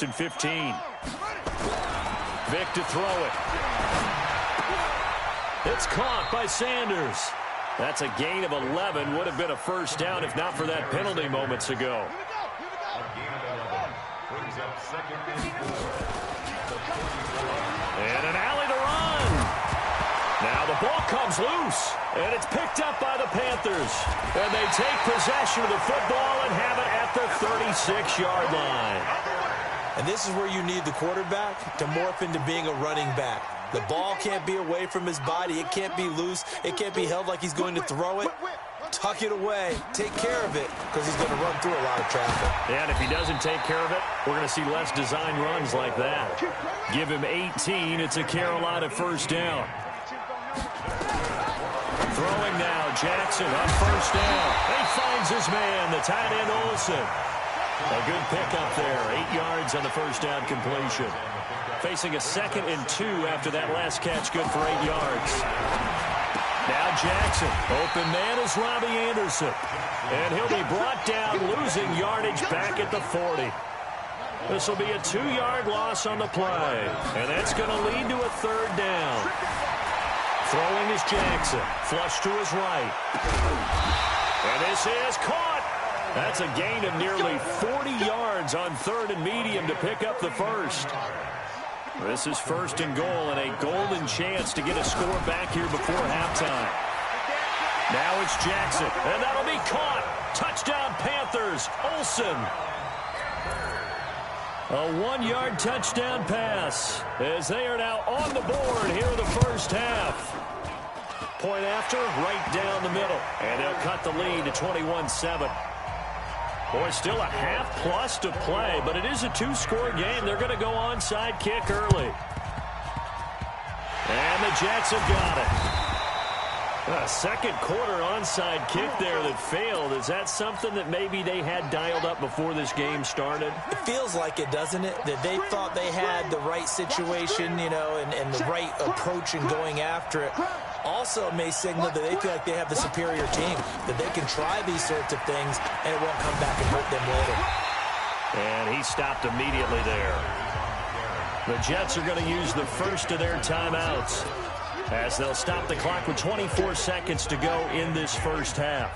and 15. Vick to throw it. It's caught by Sanders. That's a gain of 11. Would have been a first down if not for that penalty moments ago. And an alley to run. Now the ball comes loose, and it's picked up by the Panthers. And they take possession of the football and have it at the 36-yard line. And this is where you need the quarterback to morph into being a running back. The ball can't be away from his body. It can't be loose. It can't be held like he's going to throw it. Tuck it away. Take care of it because he's going to run through a lot of traffic. Yeah, and if he doesn't take care of it, we're going to see less design runs like that. Give him 18. It's a Carolina first down. Throwing now, Jackson on first down. He finds his man, the tight end Olsen. A good pickup there, 8 yards on the first down completion. Facing a 2nd and 2 after that last catch, good for 8 yards. Now Jackson, open man is Robbie Anderson. And he'll be brought down, losing yardage back at the 40. This will be a 2-yard loss on the play. And that's going to lead to a 3rd down. Throwing is Jackson, flush to his right. And this is caught. That's a gain of nearly 40 yards on 3rd and medium to pick up the first. This is 1st and goal and a golden chance to get a score back here before halftime. Now it's Jackson, and that'll be caught. Touchdown Panthers, Olsen. A 1-yard touchdown pass as they are now on the board here in the first half. Point after, right down the middle. And they'll cut the lead to 21-7. Boy, still a half-plus to play, but it is a 2-score game. They're going to go onside kick early. And the Jets have got it. A second quarter onside kick there that failed. Is that something that maybe they had dialed up before this game started? It feels like it, doesn't it? That they thought they had the right situation, you know, and the right approach in going after it. Also may signal that they feel like they have the superior team, that they can try these sorts of things and it won't come back and hurt them later. And he stopped immediately there. The Jets are going to use the first of their timeouts as they'll stop the clock with 24 seconds to go in this first half.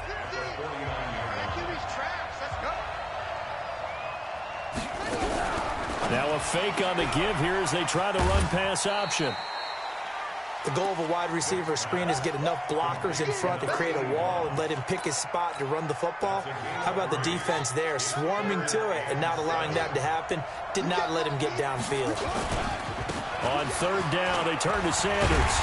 Now a fake on the give here as they try the run-pass option. The goal of a wide receiver screen is get enough blockers in front to create a wall and let him pick his spot to run the football. How about the defense there, swarming to it and not allowing that to happen? Did not let him get downfield. On 3rd down, they turn to Sanders.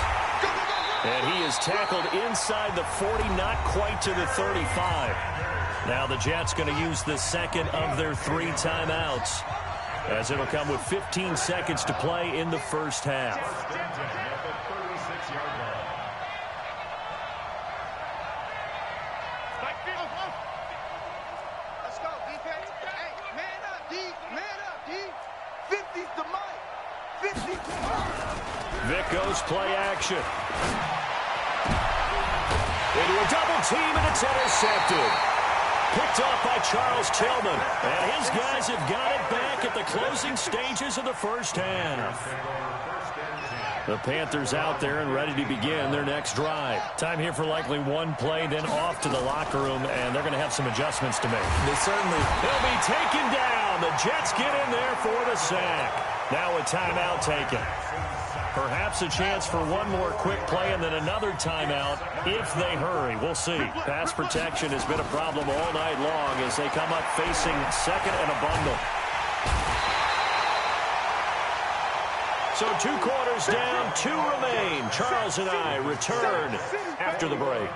And he is tackled inside the 40, not quite to the 35. Now the Jets going to use the second of their 3 timeouts, as it'll come with 15 seconds to play in the first half. Vick goes play action. Into a double team, and it's intercepted. Picked off by Charles Tillman. And his guys have got it back at the closing stages of the first half. The Panthers out there and ready to begin their next drive. Time here for likely one play, then off to the locker room, and they're going to have some adjustments to make. They certainly. He'll be taken down. The Jets get in there for the sack. Now a timeout taken. Perhaps a chance for one more quick play and then another timeout if they hurry. We'll see. Pass protection has been a problem all night long as they come up facing 2nd and a bundle. So 2 quarters down, 2 remain. Charles and I return after the break.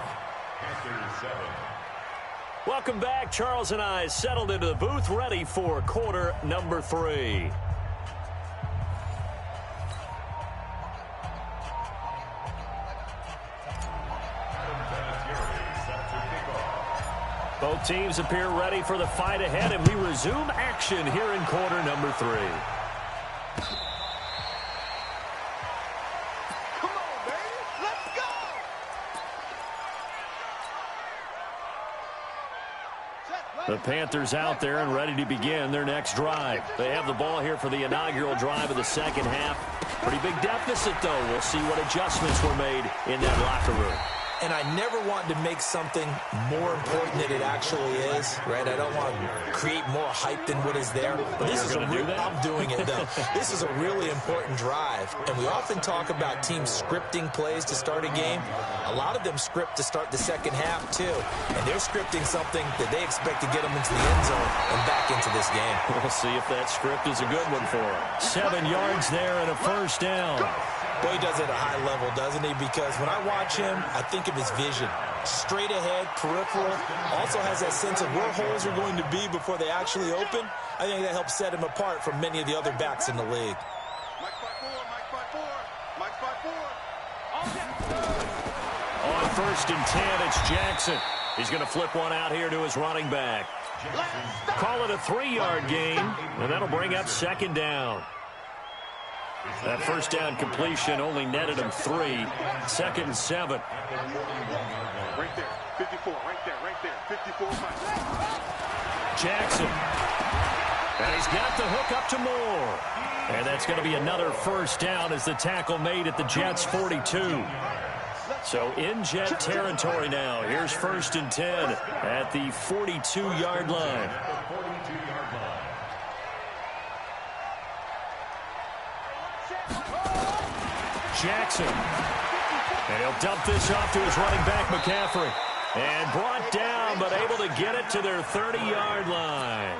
Welcome back. Charles and I settled into the booth, ready for quarter number 3. Both teams appear ready for the fight ahead, and we resume action here in quarter number 3. Come on, baby. Let's go. The Panthers out there and ready to begin their next drive. They have the ball here for the inaugural drive of the second half. Pretty big deficit, though. We'll see what adjustments were made in that locker room. And I never want to make something more important than it actually is, right? I don't want to create more hype than what is there. But this is I'm doing it, though. This is a really important drive. And we often talk about teams scripting plays to start a game. A lot of them script to start the second half, too. And they're scripting something that they expect to get them into the end zone and back into this game. We'll see if that script is a good one for them. 7 yards there and a first down. Boy, he does it at a high level, doesn't he? Because when I watch him, I think of his vision. Straight ahead, peripheral. Also has that sense of where holes are going to be before they actually open. I think that helps set him apart from many of the other backs in the league. On 1st and 10, it's Jackson. He's going to flip one out here to his running back. Call it a 3-yard gain, and that'll bring up 2nd down. That first down completion only netted him 3. 2nd and 7. Right there, 54, right there, 54. Jackson. And he's got the hook up to Moore. And that's going to be another first down as the tackle made at the Jets' 42. So in Jet territory now. Here's 1st and 10 at the 42-yard line. Jackson. And he'll dump this off to his running back, McCaffrey. And brought down, but able to get it to their 30-yard line.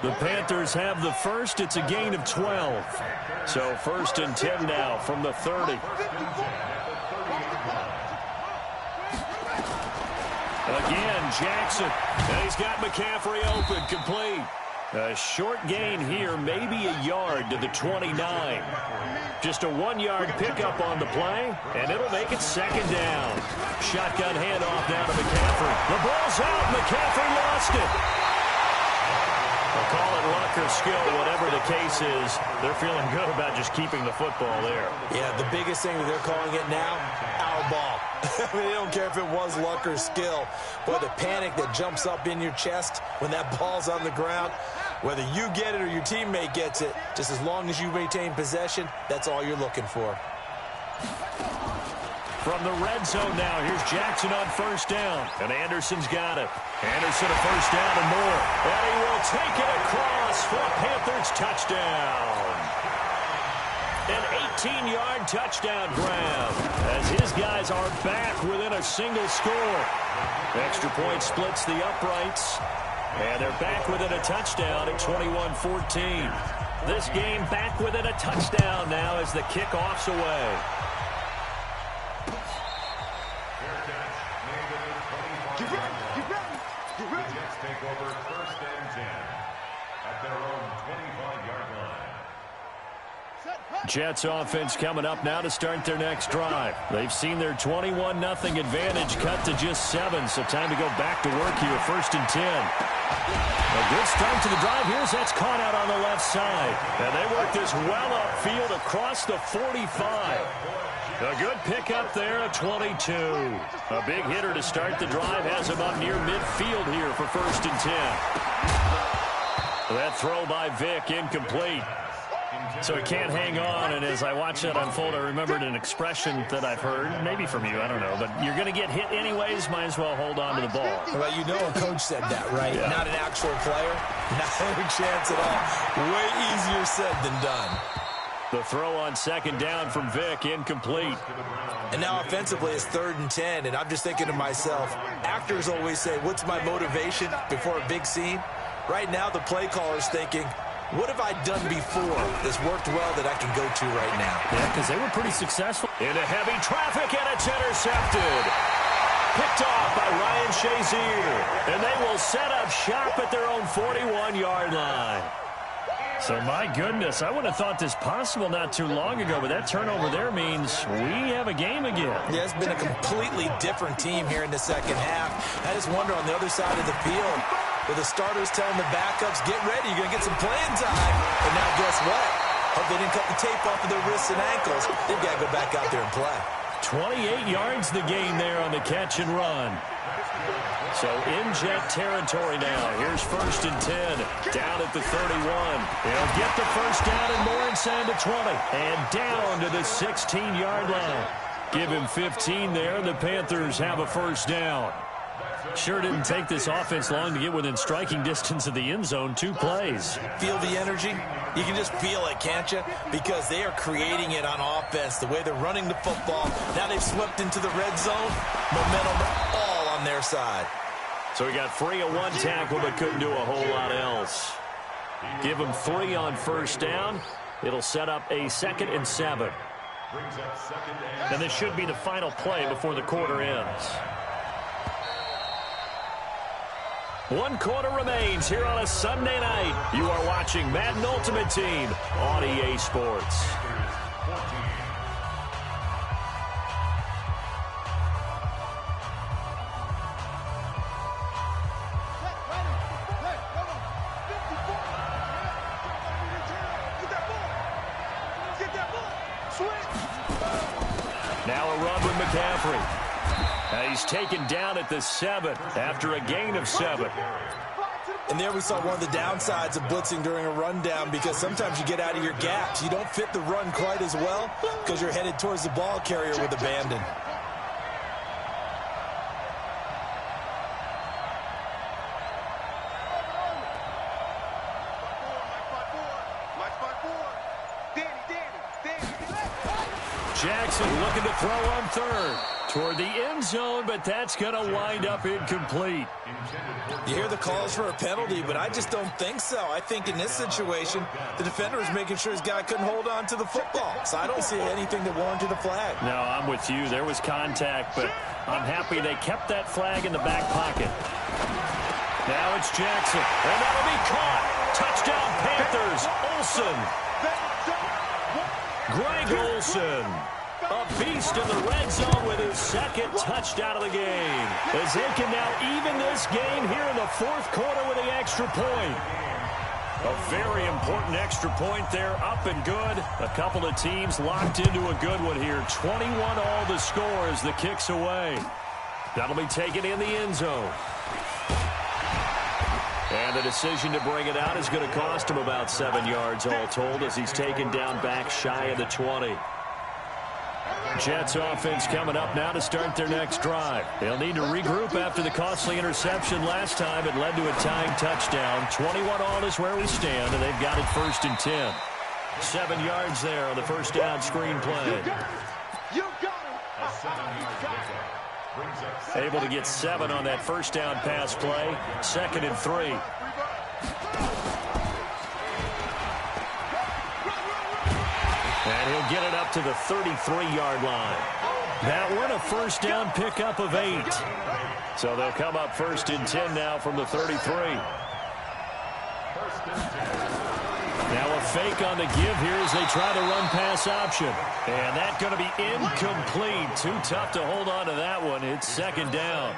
The Panthers have the first. It's a gain of 12. So 1st and 10 now from the 30. Again, Jackson. And he's got McCaffrey open, complete. A short gain here, maybe a yard to the 29. Just a 1-yard pickup on the play, and it'll make it 2nd down. Shotgun handoff down to McCaffrey. The ball's out. McCaffrey lost it. They'll call it luck or skill, whatever the case is. They're feeling good about just keeping the football there. Yeah, the biggest thing that they're calling it now, our ball. I mean, they don't care if it was luck or skill. Boy, the panic that jumps up in your chest when that ball's on the ground, whether you get it or your teammate gets it, just as long as you maintain possession, that's all you're looking for. From the red zone now, here's Jackson on 1st down. And Anderson's got it. Anderson a 1st down and more. And he will take it across for a Panthers touchdown. An 18-yard touchdown grab as his guys are back within a single score. Extra point splits the uprights. And they're back within a touchdown at 21-14. This game back within a touchdown now as the kickoff's away. Jets take over 1st and 10 at their own 25-yard line. Jets offense coming up now to start their next drive. They've seen their 21-0 advantage cut to just 7, so time to go back to work here. 1st and 10. A good start to the drive here as that's caught out on the left side. And they work this well upfield across the 45. A good pickup there at 22. A big hitter to start the drive has him up near midfield here for 1st and 10. That throw by Vick incomplete. So he can't hang on, and as I watch that unfold, I remembered an expression that I've heard, maybe from you, I don't know, but you're going to get hit anyways, might as well hold on to the ball. Well, you know a coach said that, right? Yeah. Not an actual player. Not any chance at all. Way easier said than done. The throw on 2nd down from Vick, incomplete. And now offensively it's 3rd and 10, and I'm just thinking to myself, actors always say, what's my motivation before a big scene? Right now the play caller's thinking, what have I done before that's worked well that I can go to right now? Yeah, because they were pretty successful. Into heavy traffic, and it's intercepted. Picked off by Ryan Shazier. And they will set up shop at their own 41-yard line. So, my goodness, I would have thought this possible not too long ago, but that turnover there means we have a game again. Yeah, it's been a completely different team here in the second half. I just wonder on the other side of the field, with the starters telling the backups, get ready, you're going to get some playing time. And now guess what? Hope they didn't cut the tape off of their wrists and ankles. They've got to go back out there and play. 28 yards the gain there on the catch and run. So in Jet territory now. Here's 1st and 10. Down at the 31. They'll get the first down and more inside the 20. And down to the 16-yard line. Give him 15 there, and the Panthers have a first down. Sure didn't take this offense long to get within striking distance of the end zone. 2 plays. Feel the energy? You can just feel it, can't you? Because they are creating it on offense. The way they're running the football. Now they've swept into the red zone. Momentum all on their side. So he got free of 1 tackle but couldn't do a whole lot else. Give him 3 on first down. It'll set up a 2nd and 7. And this should be the final play before the quarter ends. 1 quarter remains here on a Sunday night. You are watching Madden Ultimate Team on EA Sports. Now a run with McCaffrey. He's taken down at the 7 after a gain of 7. And there we saw one of the downsides of blitzing during a rundown, because sometimes you get out of your gaps. You don't fit the run quite as well because you're headed towards the ball carrier with abandon. Jackson looking to throw on 3rd. Toward the end zone, but that's going to wind up incomplete. You hear the calls for a penalty, but I just don't think so. I think in this situation, the defender was making sure his guy couldn't hold on to the football. So I don't see anything that warranted a flag. No, I'm with you. There was contact, but I'm happy they kept that flag in the back pocket. Now it's Jackson, and that'll be caught. Touchdown Panthers. Olsen. Greg Olsen. A beast in the red zone with his 2nd touchdown of the game. As they can now even this game here in the 4th quarter with the extra point. A very important extra point there, up and good. A couple of teams locked into a good one here. 21 all the score as the kick's away. That'll be taken in the end zone. And the decision to bring it out is going to cost him about 7 yards all told, as he's taken down back shy of the 20. Jets offense coming up now to start their next drive. They'll need to regroup after the costly interception last time. It led to a tying touchdown. 21 all is where we stand, and they've got it 1st and 10. 7 yards there on the first down screen play. Able to get 7 on that first down pass play. 2nd and 3. And he'll get it up to the 33-yard line. That one a first down pickup of 8. So they'll come up 1st and 10 now from the 33. Now a fake on the give here as they try the run pass option. And that's going to be incomplete. Too tough to hold on to that one. It's 2nd down.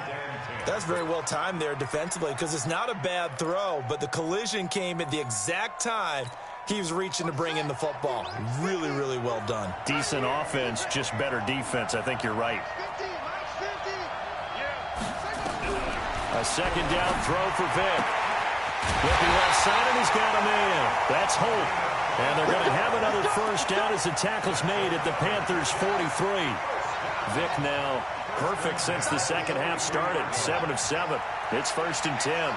That's very well timed there defensively, because it's not a bad throw, but the collision came at the exact time he was reaching to bring in the football. Really, really well done. Decent offense, just better defense. I think you're right. A 2nd down throw for Vick. Looking left side, and he's got a man. That's Holt. And they're going to have another first down as the tackle's made at the Panthers' 43. Vick now perfect since the second half started. 7 of 7. It's 1st and 10.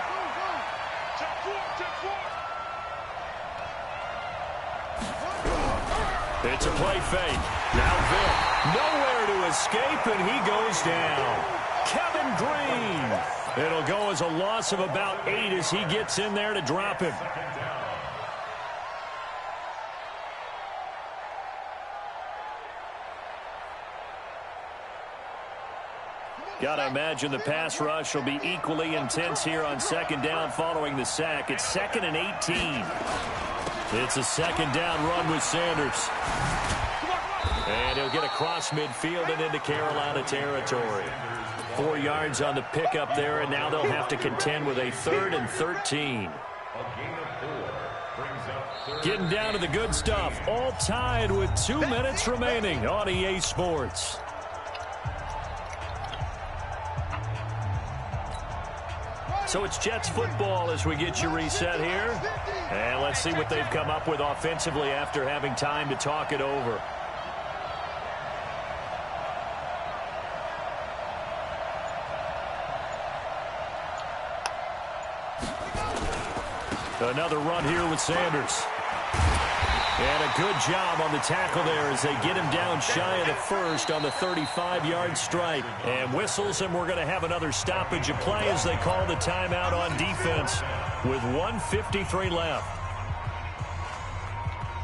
It's a play fake. Now Vick, nowhere to escape, and he goes down. Kevin Green. It'll go as a loss of about 8 as he gets in there to drop him. Got to imagine the pass rush will be equally intense here on 2nd down following the sack. It's 2nd and 18. It's a 2nd down run with Sanders. And he'll get across midfield and into Carolina territory. 4 yards on the pickup there, and now they'll have to contend with a 3rd and 13. Getting down to the good stuff. All tied with 2 minutes remaining on EA Sports. So it's Jets football as we get you reset here. And let's see what they've come up with offensively after having time to talk it over. Another run here with Sanders. And a good job on the tackle there as they get him down shy of the first on the 35-yard strike. And whistles, and we're going to have another stoppage of play as they call the timeout on defense with 1:53 left.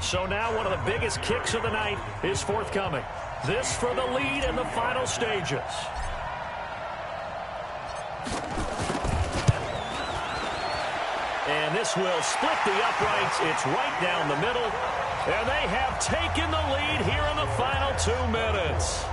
So now one of the biggest kicks of the night is forthcoming. This for the lead in the final stages. And this will split the uprights. It's right down the middle. And they have taken the lead here in the final 2 minutes.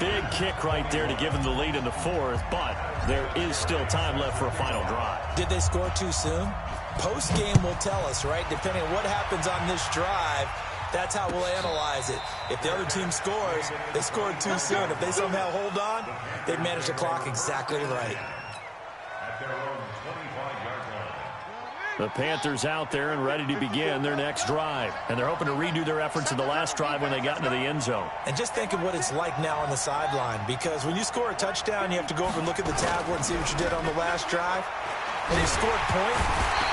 Big kick right there to give them the lead in the fourth, but there is still time left for a final drive. Did they score too soon? Post-game will tell us, right? Depending on what happens on this drive, that's how we'll analyze it. If the other team scores, they scored too soon. If they somehow hold on, they manage the clock exactly right. At their own 25-yard line. The Panthers out there and ready to begin their next drive. And they're hoping to redo their efforts in the last drive when they got into the end zone. And just think of what it's like now on the sideline, because when you score a touchdown, you have to go over and look at the tablet and see what you did on the last drive. And he scored point.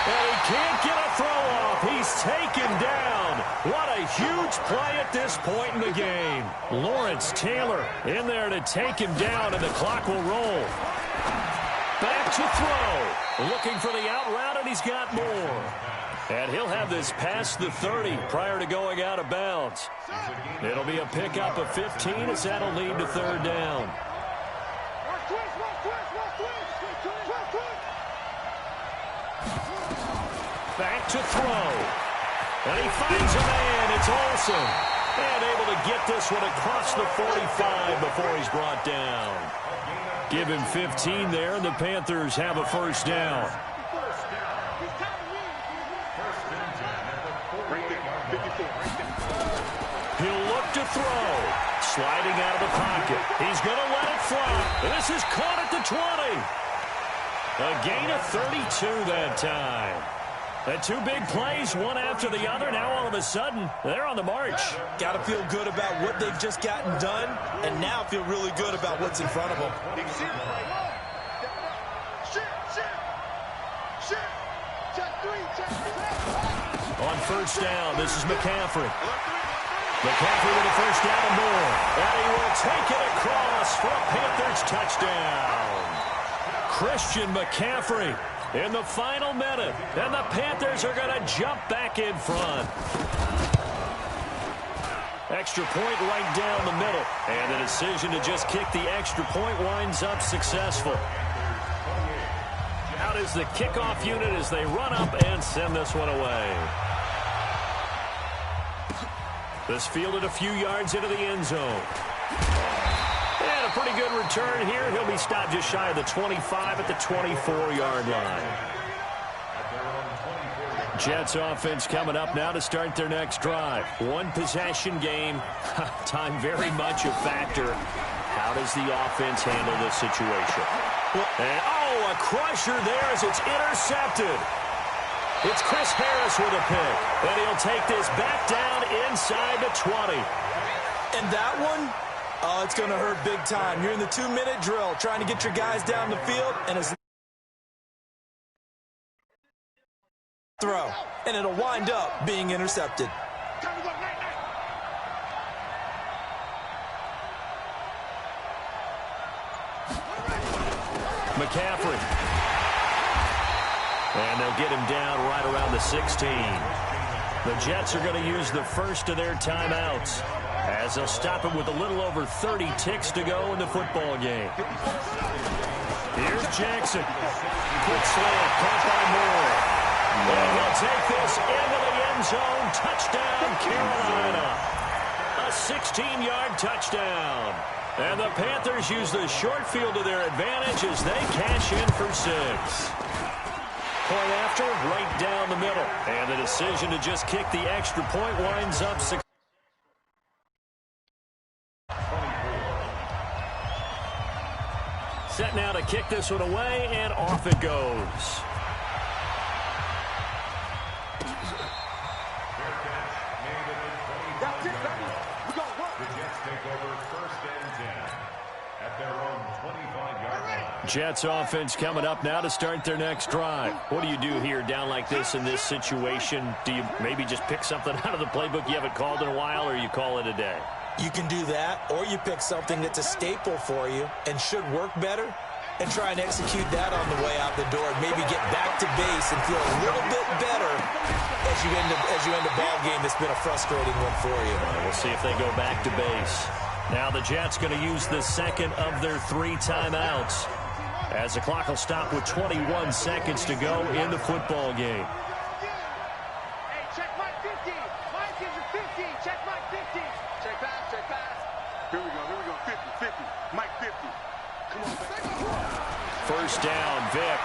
And he can't get a throw off. He's taken down. What a huge play at this point in the game. Lawrence Taylor in there to take him down, and the clock will roll. Back to throw. Looking for the out route, and he's got more. And he'll have this past the 30 prior to going out of bounds. It'll be a pickup of 15 as that'll lead to third down. Back to throw. And he finds a man. It's Olsen. And able to get this one across the 45 before he's brought down. Give him 15 there, and the Panthers have a first down. He'll look to throw. Sliding out of the pocket. He's going to let it fly. And this is caught at the 20. A gain of 32 that time. The two big plays, one after the other. Now all of a sudden, they're on the march. Got to feel good about what they've just gotten done, and now feel really good about what's in front of them. On first down, this is McCaffrey. McCaffrey with a first down and more. And he will take it across for a Panthers touchdown. Christian McCaffrey in the final minute. And the Panthers are going to jump back in front. Extra point right down the middle. And the decision to just kick the extra point winds up successful. Out is the kickoff unit as they run up and send this one away. This fielded a few yards into the end zone. And a pretty good return here. He'll be stopped just shy of the 25 at the 24-yard line. Jets offense coming up now to start their next drive. One possession game. Time very much a factor. How does the offense handle this situation? And, a crusher there as it's intercepted. It's Chris Harris with a pick. And he'll take this back down inside the 20. And that one, it's going to hurt big time. You're in the 2-minute drill trying to get your guys down the field, and it's throw. And it'll wind up being intercepted. McCaffrey. And they'll get him down right around the 16. The Jets are going to use the first of their timeouts as they'll stop him with a little over 30 ticks to go in the football game. Here's Jackson. Quick slant, caught by Moore. And he'll take this into the end zone. Touchdown, Carolina. A 16-yard touchdown. And the Panthers use the short field to their advantage as they cash in for 6. Point after, right down the middle. And the decision to just kick the extra point winds up 6. Set now to kick this one away, and off it goes. Jets offense coming up now to start their next drive. What do you do here down like this in this situation? Do you maybe just pick something out of the playbook you haven't called in a while, or you call it a day? You can do that, or you pick something that's a staple for you and should work better and try and execute that on the way out the door and maybe get back to base and feel a little bit better as you end a ball game that's been a frustrating one for you. We'll see if they go back to base. Now the Jets going to use the second of their 3 timeouts, as the clock will stop with 21 seconds to go in the football game. Hey, check Mike 50. Mike gives you 50. Check Mike 50. Check pass, check pass. Here we go, 50, 50. Mike 50. Come on, baby. First down, Vic.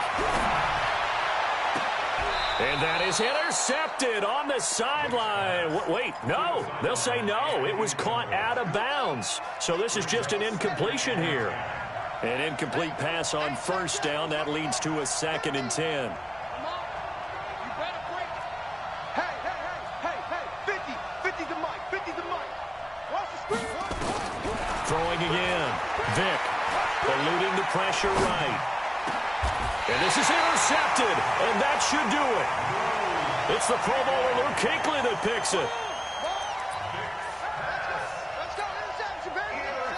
And that is intercepted on the sideline. Wait, no. They'll say no. It was caught out of bounds. So this is just an incompletion here. An incomplete pass on first down. That leads to a 2nd and 10. Hey, 50 to Mike, 50 to Mike. Watch the screen. Throwing again. Vic eluding the pressure right. And this is intercepted, and that should do it. It's the Pro Bowler Luke Kuechly that picks it.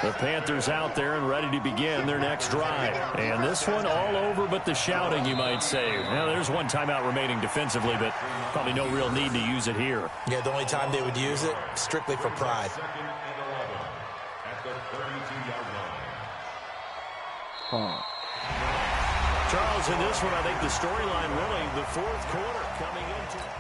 The Panthers out there and ready to begin their next drive. And this one all over but the shouting, you might say. Now, there's one timeout remaining defensively, but probably no real need to use it here. Yeah, the only time they would use it, strictly for pride. Charles, in this one, I think the storyline really, the fourth quarter coming into it.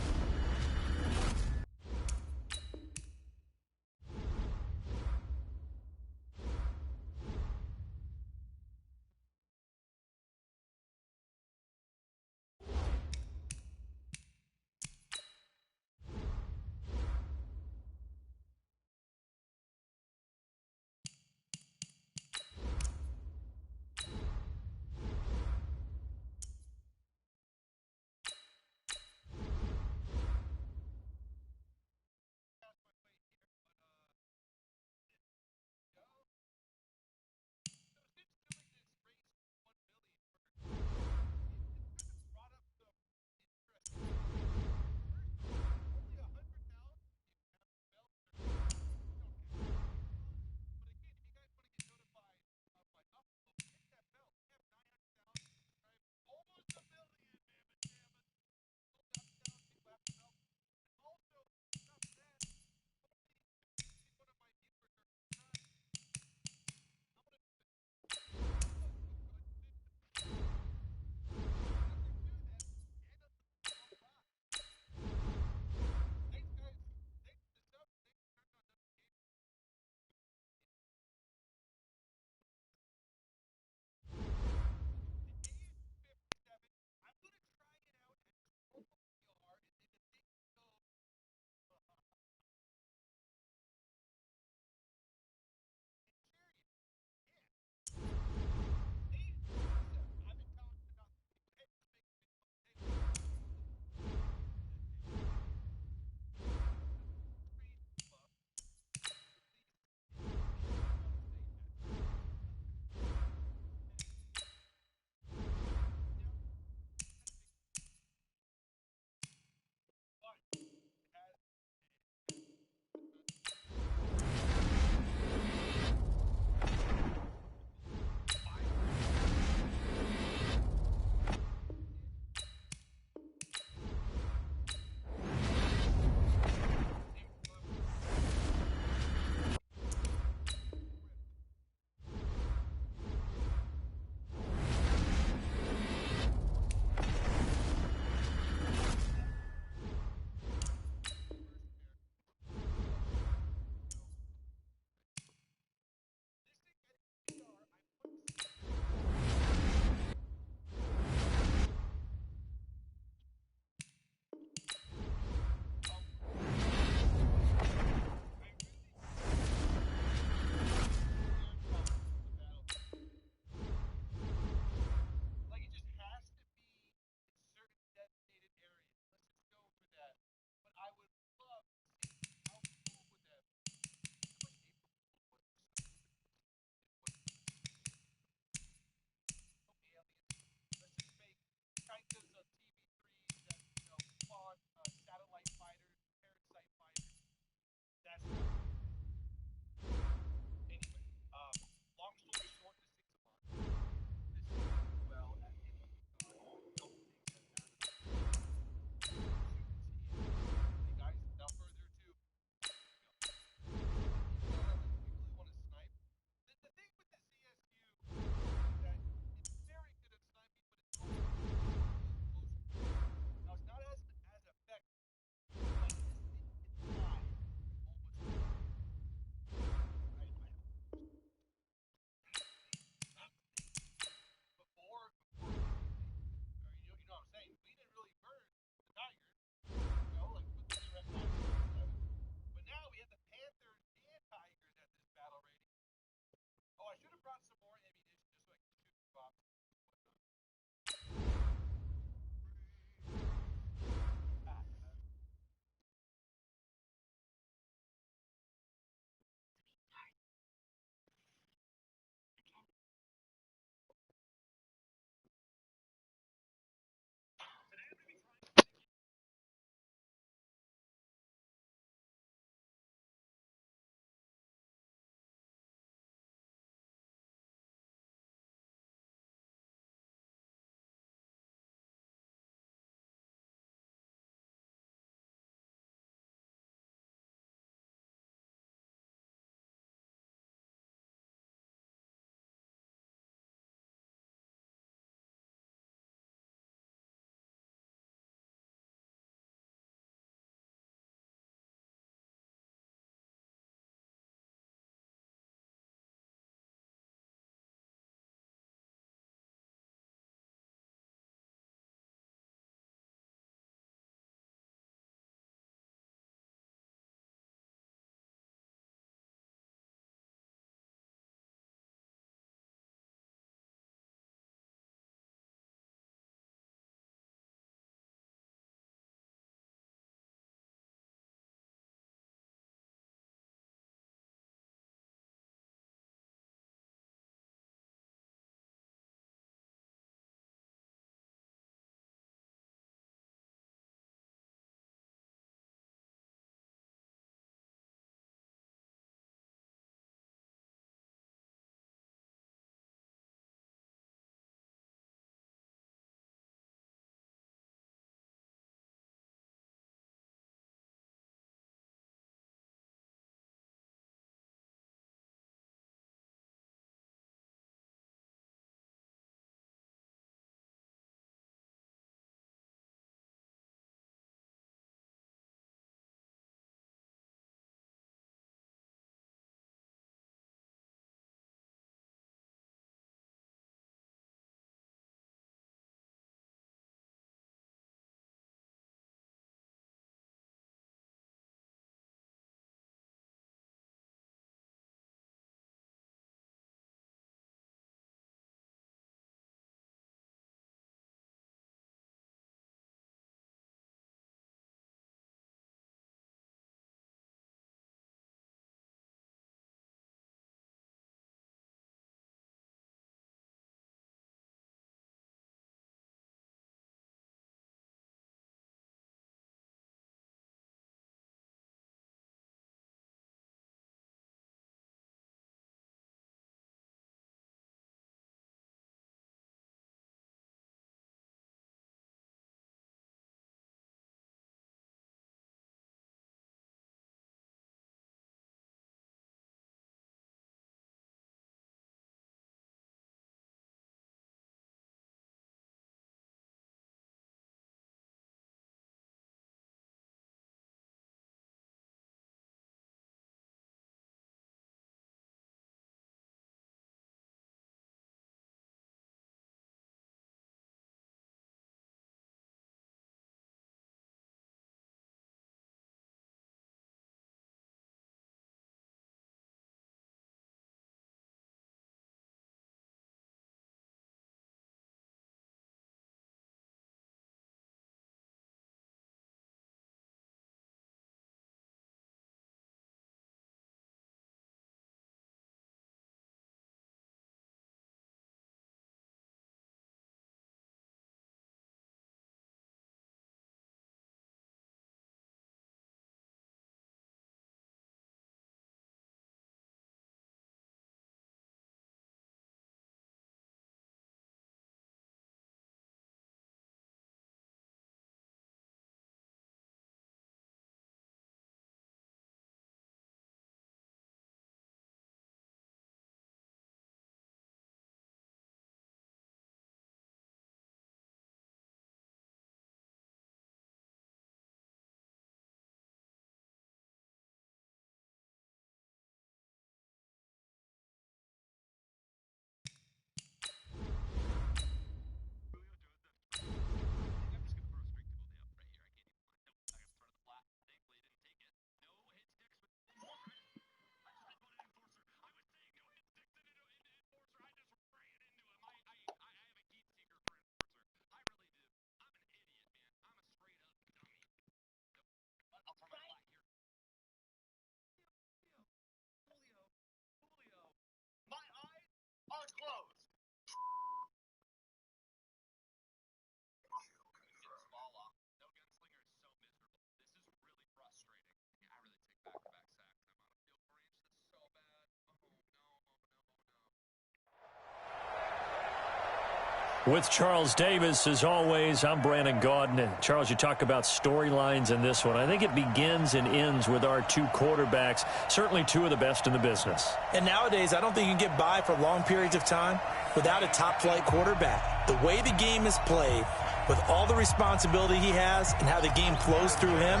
With Charles Davis, as always, I'm Brandon Gaudin. And Charles, you talk about storylines in this one. I think it begins and ends with our two quarterbacks, certainly two of the best in the business. And nowadays, I don't think you can get by for long periods of time without a top-flight quarterback. The way the game is played, with all the responsibility he has and how the game flows through him,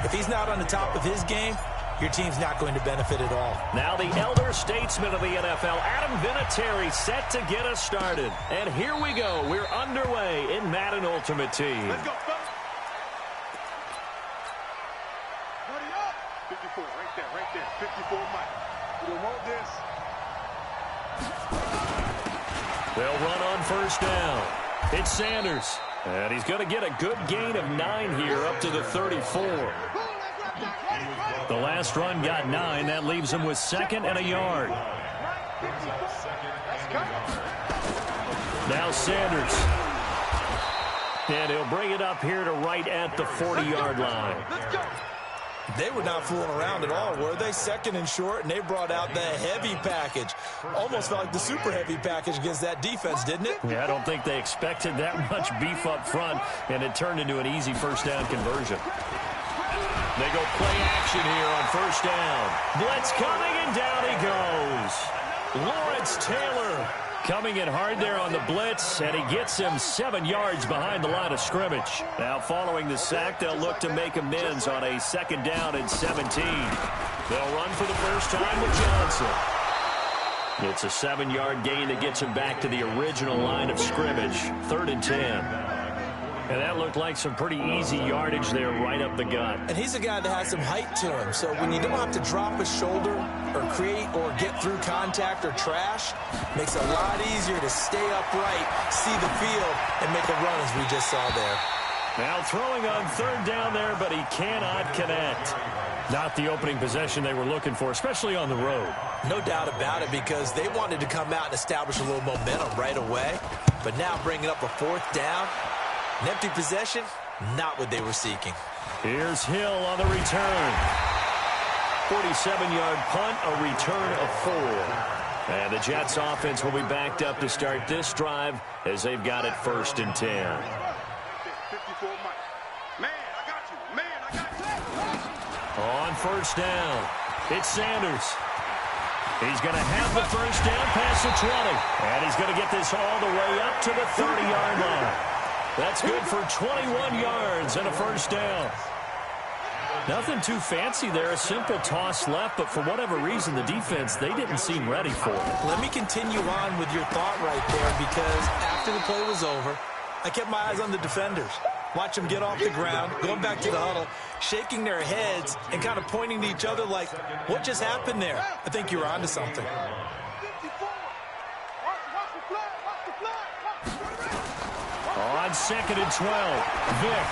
if he's not on the top of his game, your team's not going to benefit at all. Now the elder statesman of the NFL, Adam Vinatieri, set to get us started. And here we go. We're underway in Madden Ultimate Team. Let's go, fellas. 54, right there. 54, Mike. We don't want this. They'll run on first down. It's Sanders. And he's going to get a good gain of 9 here up to the 34. The last run got 9. That leaves him with 2nd and a yard. Now Sanders. And he'll bring it up here to right at the 40-yard line. They were not fooling around at all, were they? 2nd and short, and they brought out the heavy package. Almost felt like the super heavy package against that defense, didn't it? Yeah, I don't think they expected that much beef up front, and it turned into an easy first down conversion. They go play action here on first down. Blitz coming, and down he goes. Lawrence Taylor coming in hard there on the blitz, and he gets him 7 yards behind the line of scrimmage. Now following the sack, they'll look to make amends on a 2nd down and 17. They'll run for the first time with Johnson. It's a 7-yard gain that gets him back to the original line of scrimmage. 3rd and 10. And that looked like some pretty easy yardage there right up the gut. And he's a guy that has some height to him, so when you don't have to drop his shoulder or create or get through contact or trash, makes it a lot easier to stay upright, see the field, and make a run as we just saw there. Now throwing on 3rd down there, but he cannot connect. Not the opening possession they were looking for, especially on the road. No doubt about it, because they wanted to come out and establish a little momentum right away. But now bringing up a 4th down, an empty possession, not what they were seeking. Here's Hill on the return. 47-yard punt, a return of 4. And the Jets offense will be backed up to start this drive as they've got it 1st and 10. 54, Mike. Man, I got you. Man, I got you. On first down, it's Sanders. He's going to have the first down past the 20. And he's going to get this all the way up to the 30-yard line. That's good for 21 yards and a first down. Nothing too fancy there. A simple toss left, but for whatever reason, the defense, they didn't seem ready for it. Let me continue on with your thought right there, because after the play was over, I kept my eyes on the defenders. Watch them get off the ground, going back to the huddle, shaking their heads and kind of pointing to each other like, what just happened there? I think you were onto something. On 2nd and 12, Vick.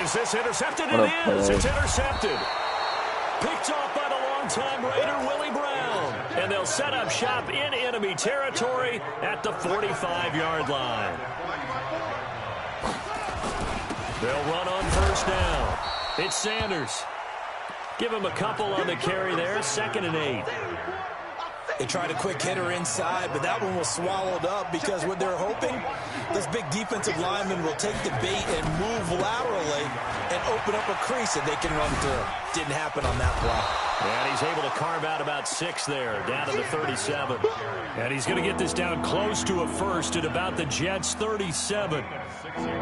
Is this intercepted? It is. It's intercepted. Picked off by the longtime Raider, Willie Brown. And they'll set up shop in enemy territory at the 45-yard line. They'll run on first down. It's Sanders. Give him a couple on the carry there. 2nd and 8. They tried a quick hitter inside, but that one was swallowed up because what they're hoping, this big defensive lineman will take the bait and move laterally and open up a crease that they can run through. Didn't happen on that play. And he's able to carve out about 6 there, down to the 37. And he's going to get this down close to a first at about the Jets' 37.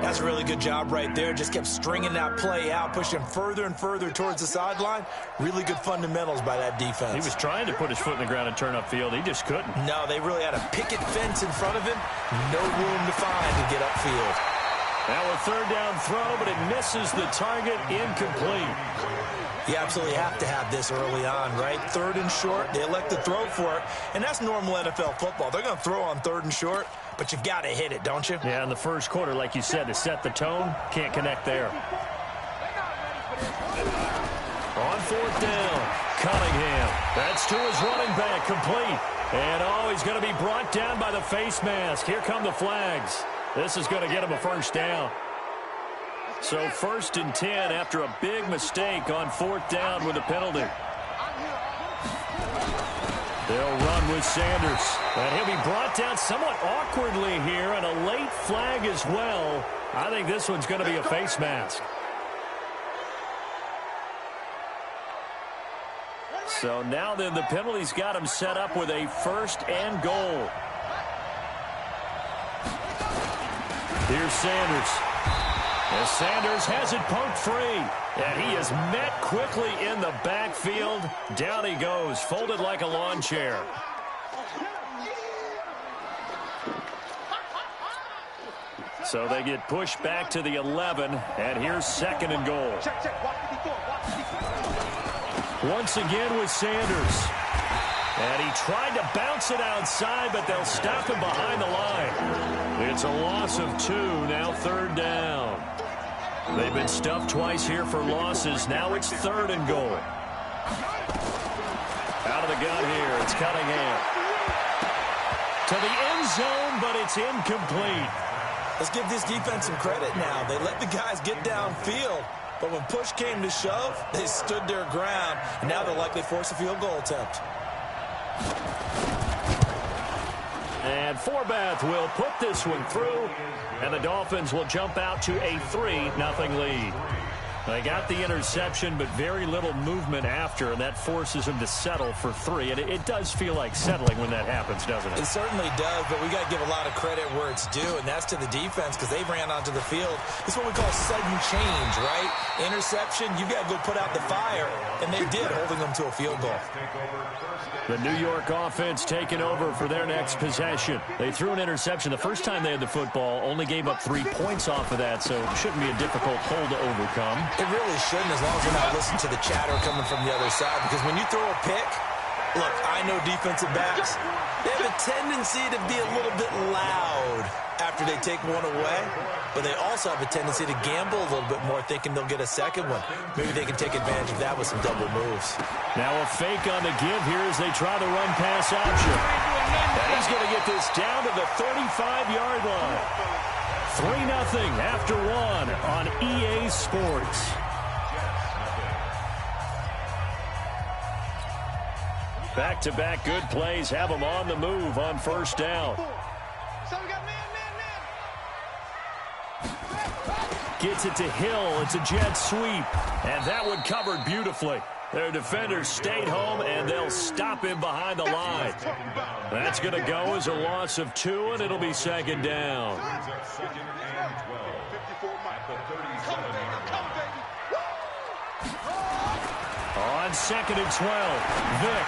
That's a really good job right there. Just kept stringing that play out, pushing further and further towards the sideline. Really good fundamentals by that defense. He was trying to put his foot in the ground and turn upfield. He just couldn't. No, they really had a picket fence in front of him. No room to find to get upfield. Now a 3rd down throw, but it misses the target. Incomplete. You absolutely have to have this early on, right? 3rd and short, they elect to throw for it, and that's normal NFL football. They're going to throw on 3rd and short, but you've got to hit it, don't you? Yeah, in the first quarter, like you said, to set the tone, can't connect there. On 4th down, Cunningham. That's to his running back, complete. And, he's going to be brought down by the face mask. Here come the flags. This is going to get him a first down. So 1st and 10 after a big mistake on 4th down with a penalty. They'll run with Sanders. And he'll be brought down somewhat awkwardly here, and a late flag as well. I think this one's going to be a face mask. So now then the penalty's got him set up with a 1st and goal. Here's Sanders. As Sanders has it poked free. And he is met quickly in the backfield. Down he goes, folded like a lawn chair. So they get pushed back to the 11. And here's 2nd and goal. Once again with Sanders. And he tried to bounce it outside, but they'll stop him behind the line. It's a loss of 2, now 3rd down. They've been stuffed twice here for losses. Now it's 3rd and goal. Out of the gun here, it's Cunningham. To the end zone, but it's incomplete. Let's give this defense some credit now. They let the guys get downfield, but when push came to shove, they stood their ground, and now they'll likely force a field goal attempt. And Forbath will put this one through, and the Dolphins will jump out to a 3-0 lead. They got the interception, but very little movement after, and that forces them to settle for 3. And it does feel like settling when that happens, doesn't it? It certainly does, but we got to give a lot of credit where it's due, and that's to the defense because they ran onto the field. It's what we call sudden change, right? Interception, you got to go put out the fire, and they did, holding them to a field goal. The New York offense taking over for their next possession. They threw an interception the first time they had the football, only gave up 3 points off of that, so it shouldn't be a difficult hole to overcome. It really shouldn't, as long as we're not listening to the chatter coming from the other side, because when you throw a pick, look, I know defensive backs, they have a tendency to be a little bit loud after they take one away, but they also have a tendency to gamble a little bit more, thinking they'll get a second one. Maybe they can take advantage of that with some double moves. Now a fake on the give here as they try the run-pass option. And he's going to get this down to the 35-yard line. 3-0 after 1 on EA Sports. Back-to-back good plays have them on the move on 1st down. Gets it to Hill. It's a jet sweep. And that one covered beautifully. Their defenders stayed home, and they'll stop him behind the line. That's going to go as a loss of 2, and it'll be 2nd down. On 2nd and 12, Vick.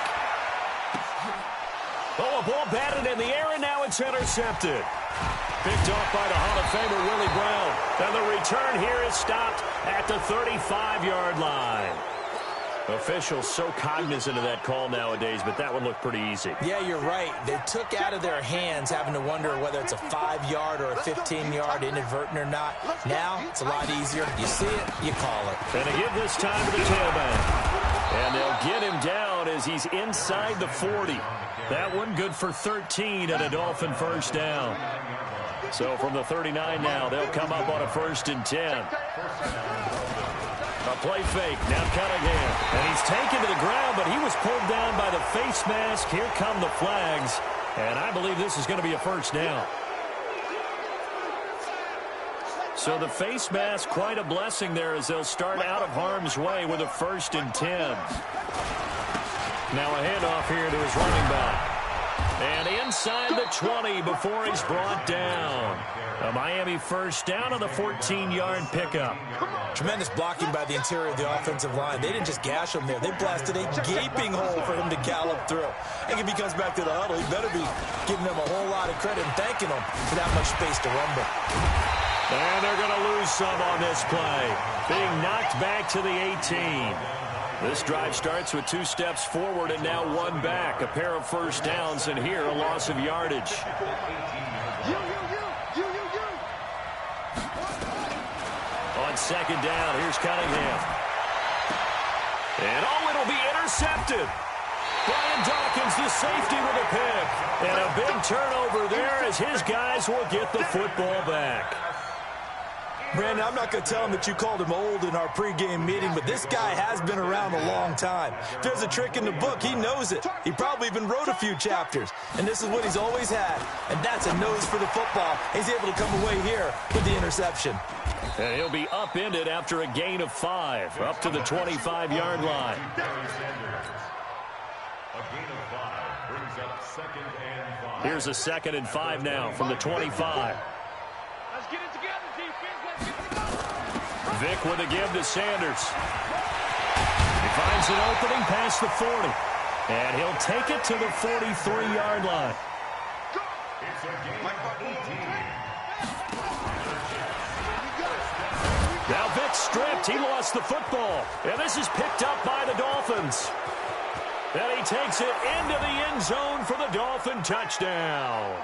Oh, a ball batted in the air, and now it's intercepted. Picked off by the Hall of Famer, Willie Brown. And the return here is stopped at the 35-yard line. Officials so cognizant of that call nowadays, but that one looked pretty easy. Yeah, you're right. They took out of their hands having to wonder whether it's a 5-yard or a 15-yard inadvertent or not. Now, it's a lot easier. You see it, you call it. And they give this time to the tailback. And they'll get him down as he's inside the 40. That one good for 13 and a Dolphin 1st down. So from the 39 now, they'll come up on a 1st and 10. A play fake, now Cunningham. And he's taken to the ground, but he was pulled down by the face mask. Here come the flags. And I believe this is going to be a 1st down. So the face mask, quite a blessing there as they'll start out of harm's way with a 1st and 10. Now a handoff here to his running back. And inside the 20 before he's brought down. A Miami 1st down on the 14-yard pickup. Tremendous blocking by the interior of the offensive line. They didn't just gash him there. They blasted a gaping hole for him to gallop through. I think if he comes back to the huddle, he better be giving them a whole lot of credit and thanking them for that much space to rumble. And they're going to lose some on this play. Being knocked back to the 18. This drive starts with 2 steps forward and now 1 back. A pair of 1st downs, and here a loss of yardage. On 2nd down, here's Cunningham. And it'll be intercepted. Brian Dawkins, the safety, with a pick. And a big turnover there as his guys will get the football back. Brandon, I'm not going to tell him that you called him old in our pregame meeting, but this guy has been around a long time. If there's a trick in the book, he knows it. He probably even wrote a few chapters. And this is what he's always had, and that's a nose for the football. He's able to come away here with the interception. And he'll be upended after a gain of 5, up to the 25-yard line. A gain of 5 brings up 2nd and 5. Here's a 2nd and 5 now from the 25. Let's get it together, defense. Let's get it together. Vic with a give to Sanders. He finds an opening past the 40. And he'll take it to the 43-yard line. It's a gain of 18. Now Vic stripped. He lost the football. And this is picked up by the Dolphins. And he takes it into the end zone for the Dolphin touchdown.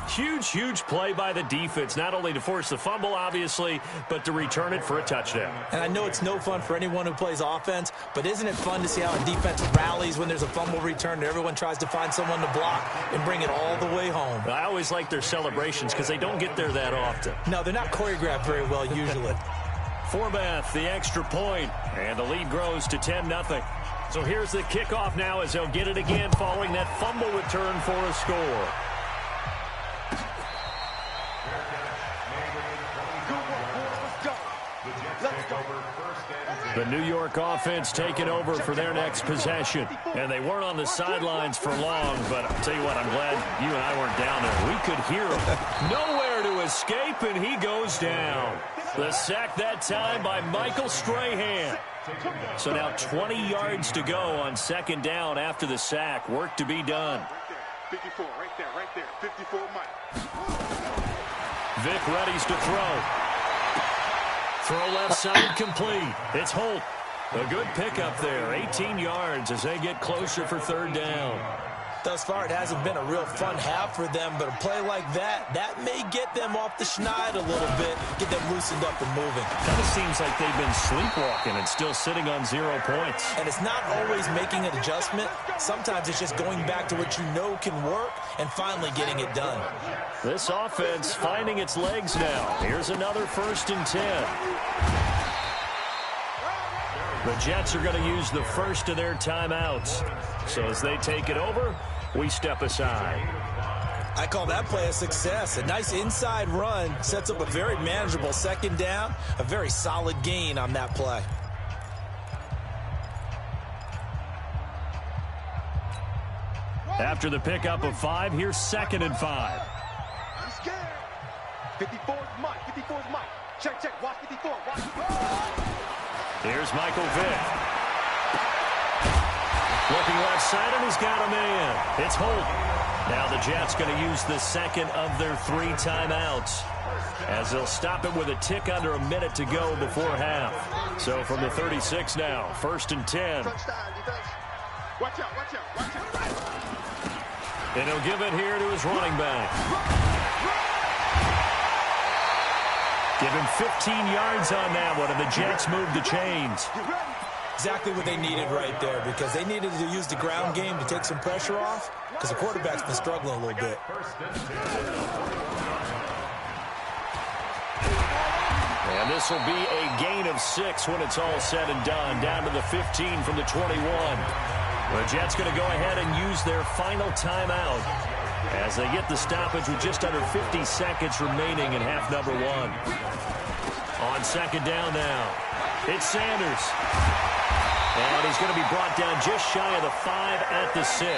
Huge, huge play by the defense, not only to force the fumble, obviously, but to return it for a touchdown. And I know it's no fun for anyone who plays offense, but isn't it fun to see how a defense rallies when there's a fumble return and everyone tries to find someone to block and bring it all the way home? I always like their celebrations because they don't get there that often. No, they're not choreographed very well usually. Forbath, the extra point, and the lead grows to 10-0. So here's the kickoff now as they'll get it again following that fumble return for a score. The New York offense taking over for their next possession. And they weren't on the sidelines for long, but I'll tell you what, I'm glad you and I weren't down there. We could hear him. Nowhere to escape, and he goes down. The sack that time by Michael Strahan. So now 20 yards to go on 2nd down after the sack. Work to be done. 54, right there. 54, Mike. Vic readies to throw. Throw left side complete. It's Holt. A good pickup there. 18 yards as they get closer for 3rd down. Thus far, it hasn't been a real fun half for them, but a play like that may get them off the schneid a little bit, get them loosened up and moving. Kind of seems like they've been sleepwalking and still sitting on 0 points. And it's not always making an adjustment. Sometimes it's just going back to what you know can work and finally getting it done. This offense finding its legs now. Here's another 1st and 10. The Jets are going to use the first of their timeouts. So as they take it over, we step aside. I call that play a success. A nice inside run sets up a very manageable 2nd down, a very solid gain on that play. After the pickup of 5, here's 2nd and 5. I'm scared. 54 is Mike. 54 is Mike. Check. Watch 54. Watch. Here's Michael Vick. Looking left side, and he's got a man. It's Holt. Now the Jets going to use the 2nd of their 3 timeouts as they'll stop it with a tick under a minute to go before half. So from the 36 now, 1st and 10. Watch out. And he'll give it here to his running back. Give him 15 yards on that one, and the Jets move the chains. Exactly what they needed right there, because they needed to use the ground game to take some pressure off, because the quarterback's been struggling a little bit. And this will be a gain of 6 when it's all said and done, down to the 15 from the 21. The Jets going to go ahead and use their final timeout as they get the stoppage with just under 50 seconds remaining in half number 1. On 2nd down now, it's Sanders. And he's going to be brought down just shy of the 5 at the 6.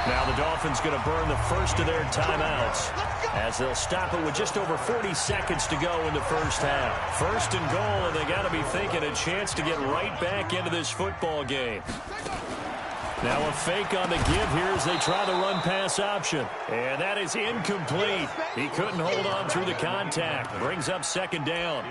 Now the Dolphins going to burn the first of their timeouts as they'll stop it with just over 40 seconds to go in the first half. 1st and goal, and they got to be thinking a chance to get right back into this football game. Now a fake on the give here as they try the run-pass option. And that is incomplete. He couldn't hold on through the contact. Brings up 2nd down.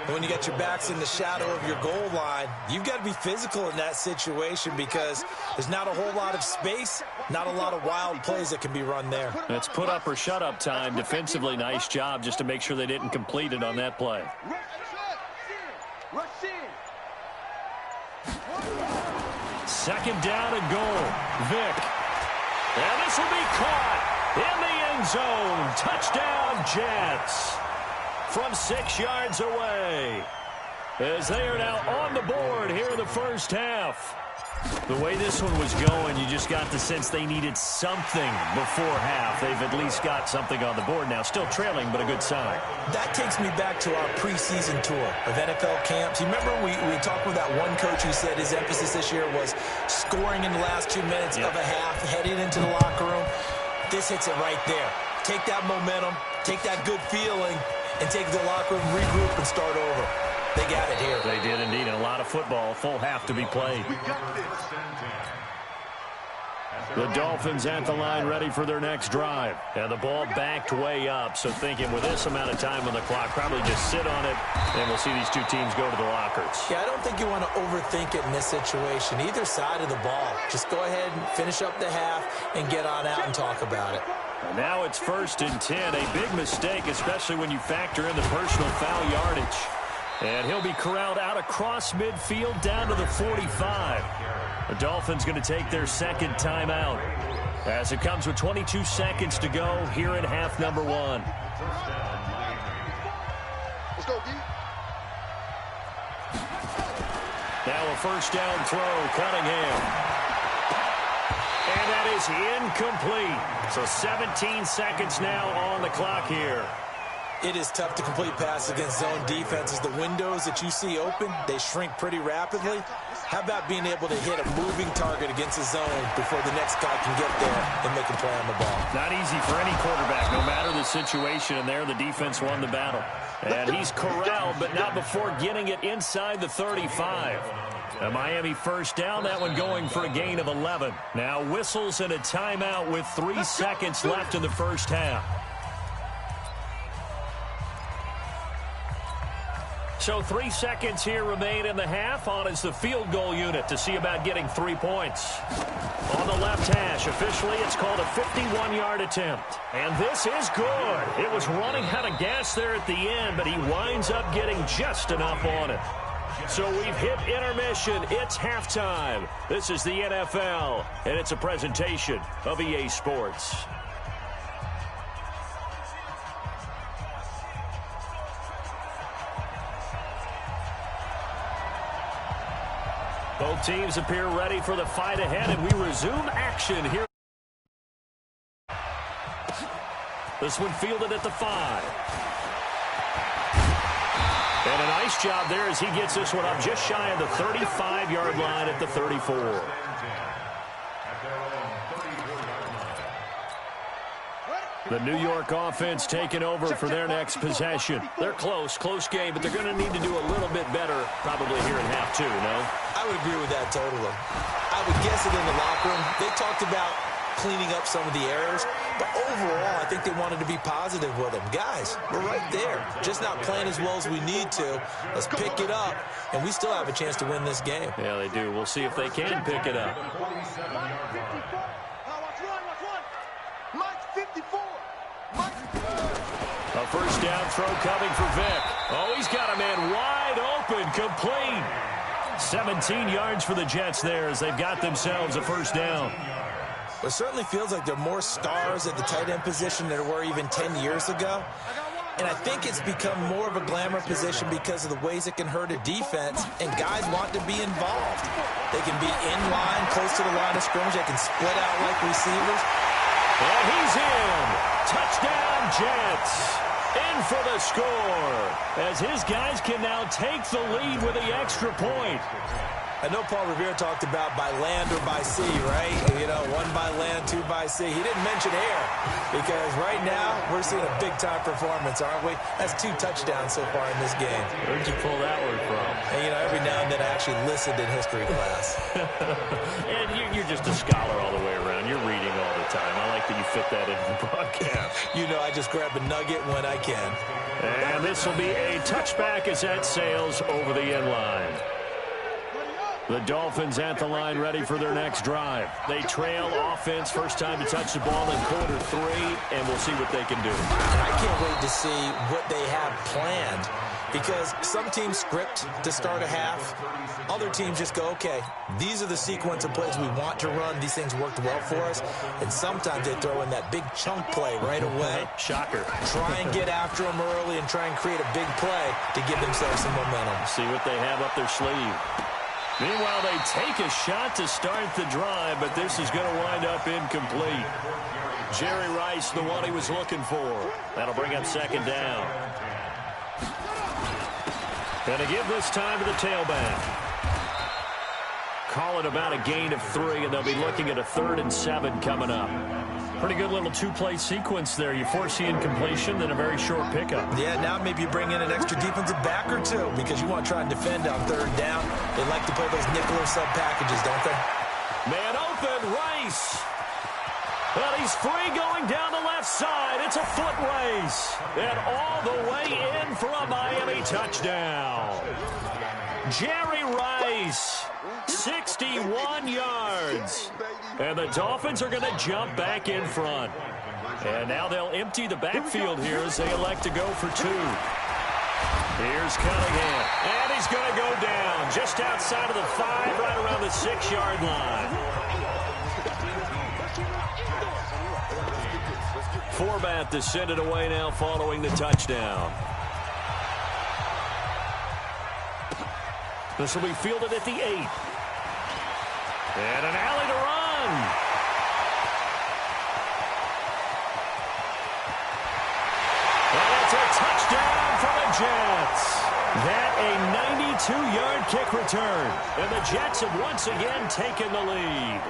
When you got your backs in the shadow of your goal line, you've got to be physical in that situation because there's not a whole lot of space, not a lot of wild plays that can be run there. It's put up or shut up time. Defensively, nice job just to make sure they didn't complete it on that play. Rush in. 2nd down and goal. Vic. And this will be caught in the end zone. Touchdown, Jets. from 6 yards away. As they are now on the board here in the first half. The way this one was going, you just got the sense they needed something before half. They've at least got something on the board now. Still trailing, but a good sign. That takes me back to our preseason tour of NFL camps. You remember we talked with that one coach who said his emphasis this year was scoring in the last 2 minutes of a half, heading into the locker room. This hits it right there. Take that momentum, take that good feeling, and take the locker room, regroup, and start over. They got it here. They did indeed, and a lot of football, full half to be played. The Dolphins at the line ready for their next drive. And the ball backed way up, so thinking with this amount of time on the clock, probably just sit on it, and we'll see these two teams go to the lockers. Yeah, I don't think you want to overthink it in this situation. Either side of the ball. Just go ahead and finish up the half and get on out and talk about it. And now it's 1st and 10. A big mistake, especially when you factor in the personal foul yardage. And he'll be corralled out across midfield down to the 45. The Dolphins going to take their second timeout as it comes with 22 seconds to go here in half number 1. Let's go, D. Now a first down throw, Cunningham. And that is incomplete. So 17 seconds now on the clock here. It is tough to complete passes against zone defenses. The windows that you see open, they shrink pretty rapidly. How about being able to hit a moving target against a zone before the next guy can get there and make a play on the ball? Not easy for any quarterback, no matter the situation. And there, the defense won the battle. And he's corralled, but not before getting it inside the 35. A Miami first down, that one going for a gain of 11. Now whistles and a timeout with 3 seconds left in the first half. So 3 seconds here remain in the half. On is the field goal unit to see about getting 3 points. On the left hash, officially it's called a 51-yard attempt. And this is good. It was running out of gas there at the end, but he winds up getting just enough on it. So we've hit intermission. It's halftime. This is the NFL, and it's a presentation of EA Sports. Both teams appear ready for the fight ahead, and we resume action here. This one fielded at the 5. And a nice job there as he gets this one up just shy of the 35-yard line at the 34. The New York offense taking over for their next possession. They're close game, but they're going to need to do a little bit better probably here in half 2, no? I would agree with that totally. I would guess it in the locker room. They talked about cleaning up some of the errors, but overall, I think they wanted to be positive with them. Guys, we're right there. Just not playing as well as we need to. Let's pick it up, and we still have a chance to win this game. Yeah, they do. We'll see if they can pick it up. A first down throw coming for Vick. Oh, he's got a man wide open, complete. 17 yards for the Jets there as they've got themselves a first down. It certainly feels like there are more stars at the tight end position than there were even 10 years ago. And I think it's become more of a glamour position because of the ways it can hurt a defense, and guys want to be involved. They can be in line, close to the line of scrimmage. They can split out like receivers. And he's in. Touchdown, Jets. In for the score, as his guys can now take the lead with the extra point. I know Paul Revere talked about by land or by sea, right? You know, 1 by land, 2 by sea. He didn't mention air because right now we're seeing a big-time performance, aren't we? That's 2 touchdowns so far in this game. Where'd you pull that one from? And, you know, every now and then I actually listened in history class. And you're just a scholar all the way around. You're reading all the time. I like that you fit that into the broadcast. You know, I just grab a nugget when I can. And this will be a touchback as that sails over the end line. The Dolphins at the line ready for their next drive. They trail offense, first time to touch the ball in quarter 3, and we'll see what they can do. I can't wait to see what they have planned because some teams script to start a half. Other teams just go, okay, these are the sequence of plays we want to run. These things worked well for us. And sometimes they throw in that big chunk play right away. Shocker. Try and get after them early and try and create a big play to give themselves some momentum. See what they have up their sleeve. Meanwhile, they take a shot to start the drive, but this is going to wind up incomplete. Jerry Rice, the one he was looking for. That'll bring up second down. Going to give this time to the tailback. Call it about a gain of 3, and they'll be looking at a 3rd and 7 coming up. Pretty good little two-play sequence there. You force the incompletion, then a very short pickup. Yeah, now maybe you bring in an extra defensive back or two because you want to try and defend on 3rd down. They like to play those nickel or sub packages, don't they? Man open, Rice. Well, he's free going down the left side. It's a foot race. And all the way in for a Miami touchdown. Jerry Rice, 61 yards. And the Dolphins are going to jump back in front. And now they'll empty the backfield here as they elect to go for 2. Here's Cunningham. And he's going to go down just outside of the 5, right around the 6-yard line. Forbath to send it away now following the touchdown. This will be fielded at the 8. And an alley to run. And it's a touchdown for the Jets. That a 92-yard kick return. And the Jets have once again taken the lead.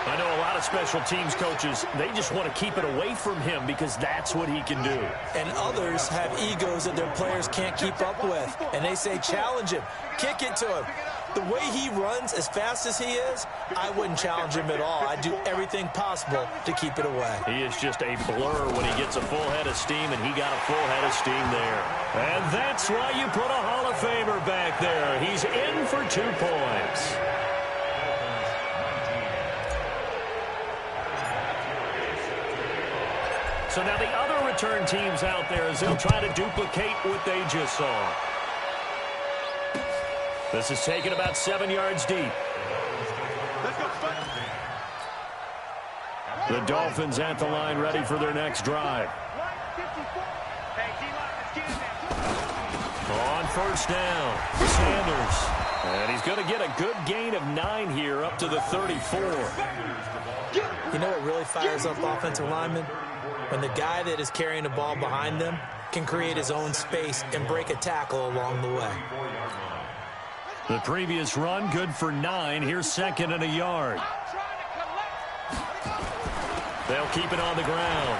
I know a lot of special teams coaches, they just want to keep it away from him because that's what he can do. And others have egos that their players can't keep up with. And they say, challenge him, kick it to him. The way he runs as fast as he is, I wouldn't challenge him at all. I'd do everything possible to keep it away. He is just a blur when he gets a full head of steam, and he got a full head of steam there. And that's why you put a Hall of Famer back there. He's in for 2 points. So now the other return teams out there as they'll try to duplicate what they just saw. This is taken about 7 yards deep. The Dolphins at the line ready for their next drive. On first down, Sanders. And he's going to get a good gain of 9 here up to the 34. You know what really fires up offensive linemen? When the guy that is carrying the ball behind them can create his own space and break a tackle along the way. The previous run, good for 9. Here's 2nd and a yard. They'll keep it on the ground.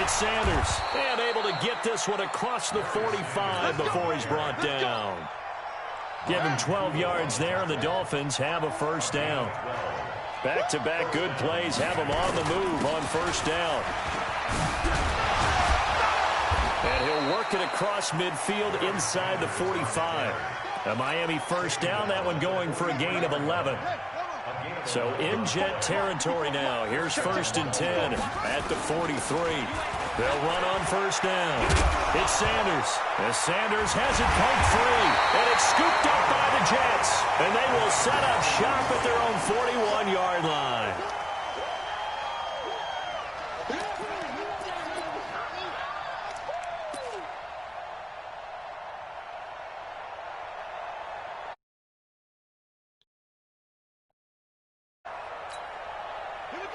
It's Sanders. And able to get this one across the 45 before he's brought down. Give him 12 yards there, and the Dolphins have a first down. Back-to-back good plays have him on the move on first down. And he'll work it across midfield inside the 45. A Miami first down, that one going for a gain of 11. So in Jet territory now. Here's 1st and 10 at the 43. They'll run on first down. It's Sanders. As Sanders has it poked free. And it's scooped up by the Jets. And they will set up shop at their own 41-yard line.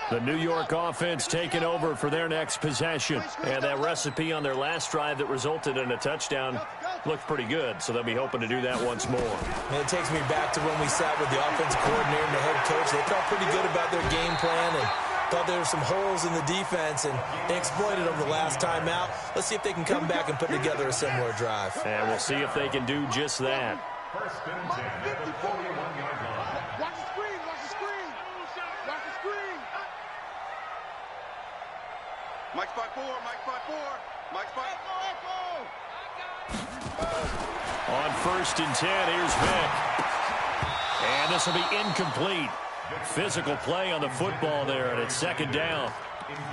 The New York offense taking over for their next possession. And that recipe on their last drive that resulted in a touchdown looked pretty good, so they'll be hoping to do that once more. And it takes me back to when we sat with the offensive coordinator and the head coach. They felt pretty good about their game plan and thought there were some holes in the defense, and they exploited them the last time out. Let's see if they can come back and put together a similar drive. And we'll see if they can do just that. 1st and 10 at the 41-yard line. Watch the screen, watch the screen. Watch the screen. Mike's 5-4, Mike's 5-4, Mike's 5-4. On 1st and 10, here's Vick. And this will be incomplete. Physical play on the football there, and it's 2nd down.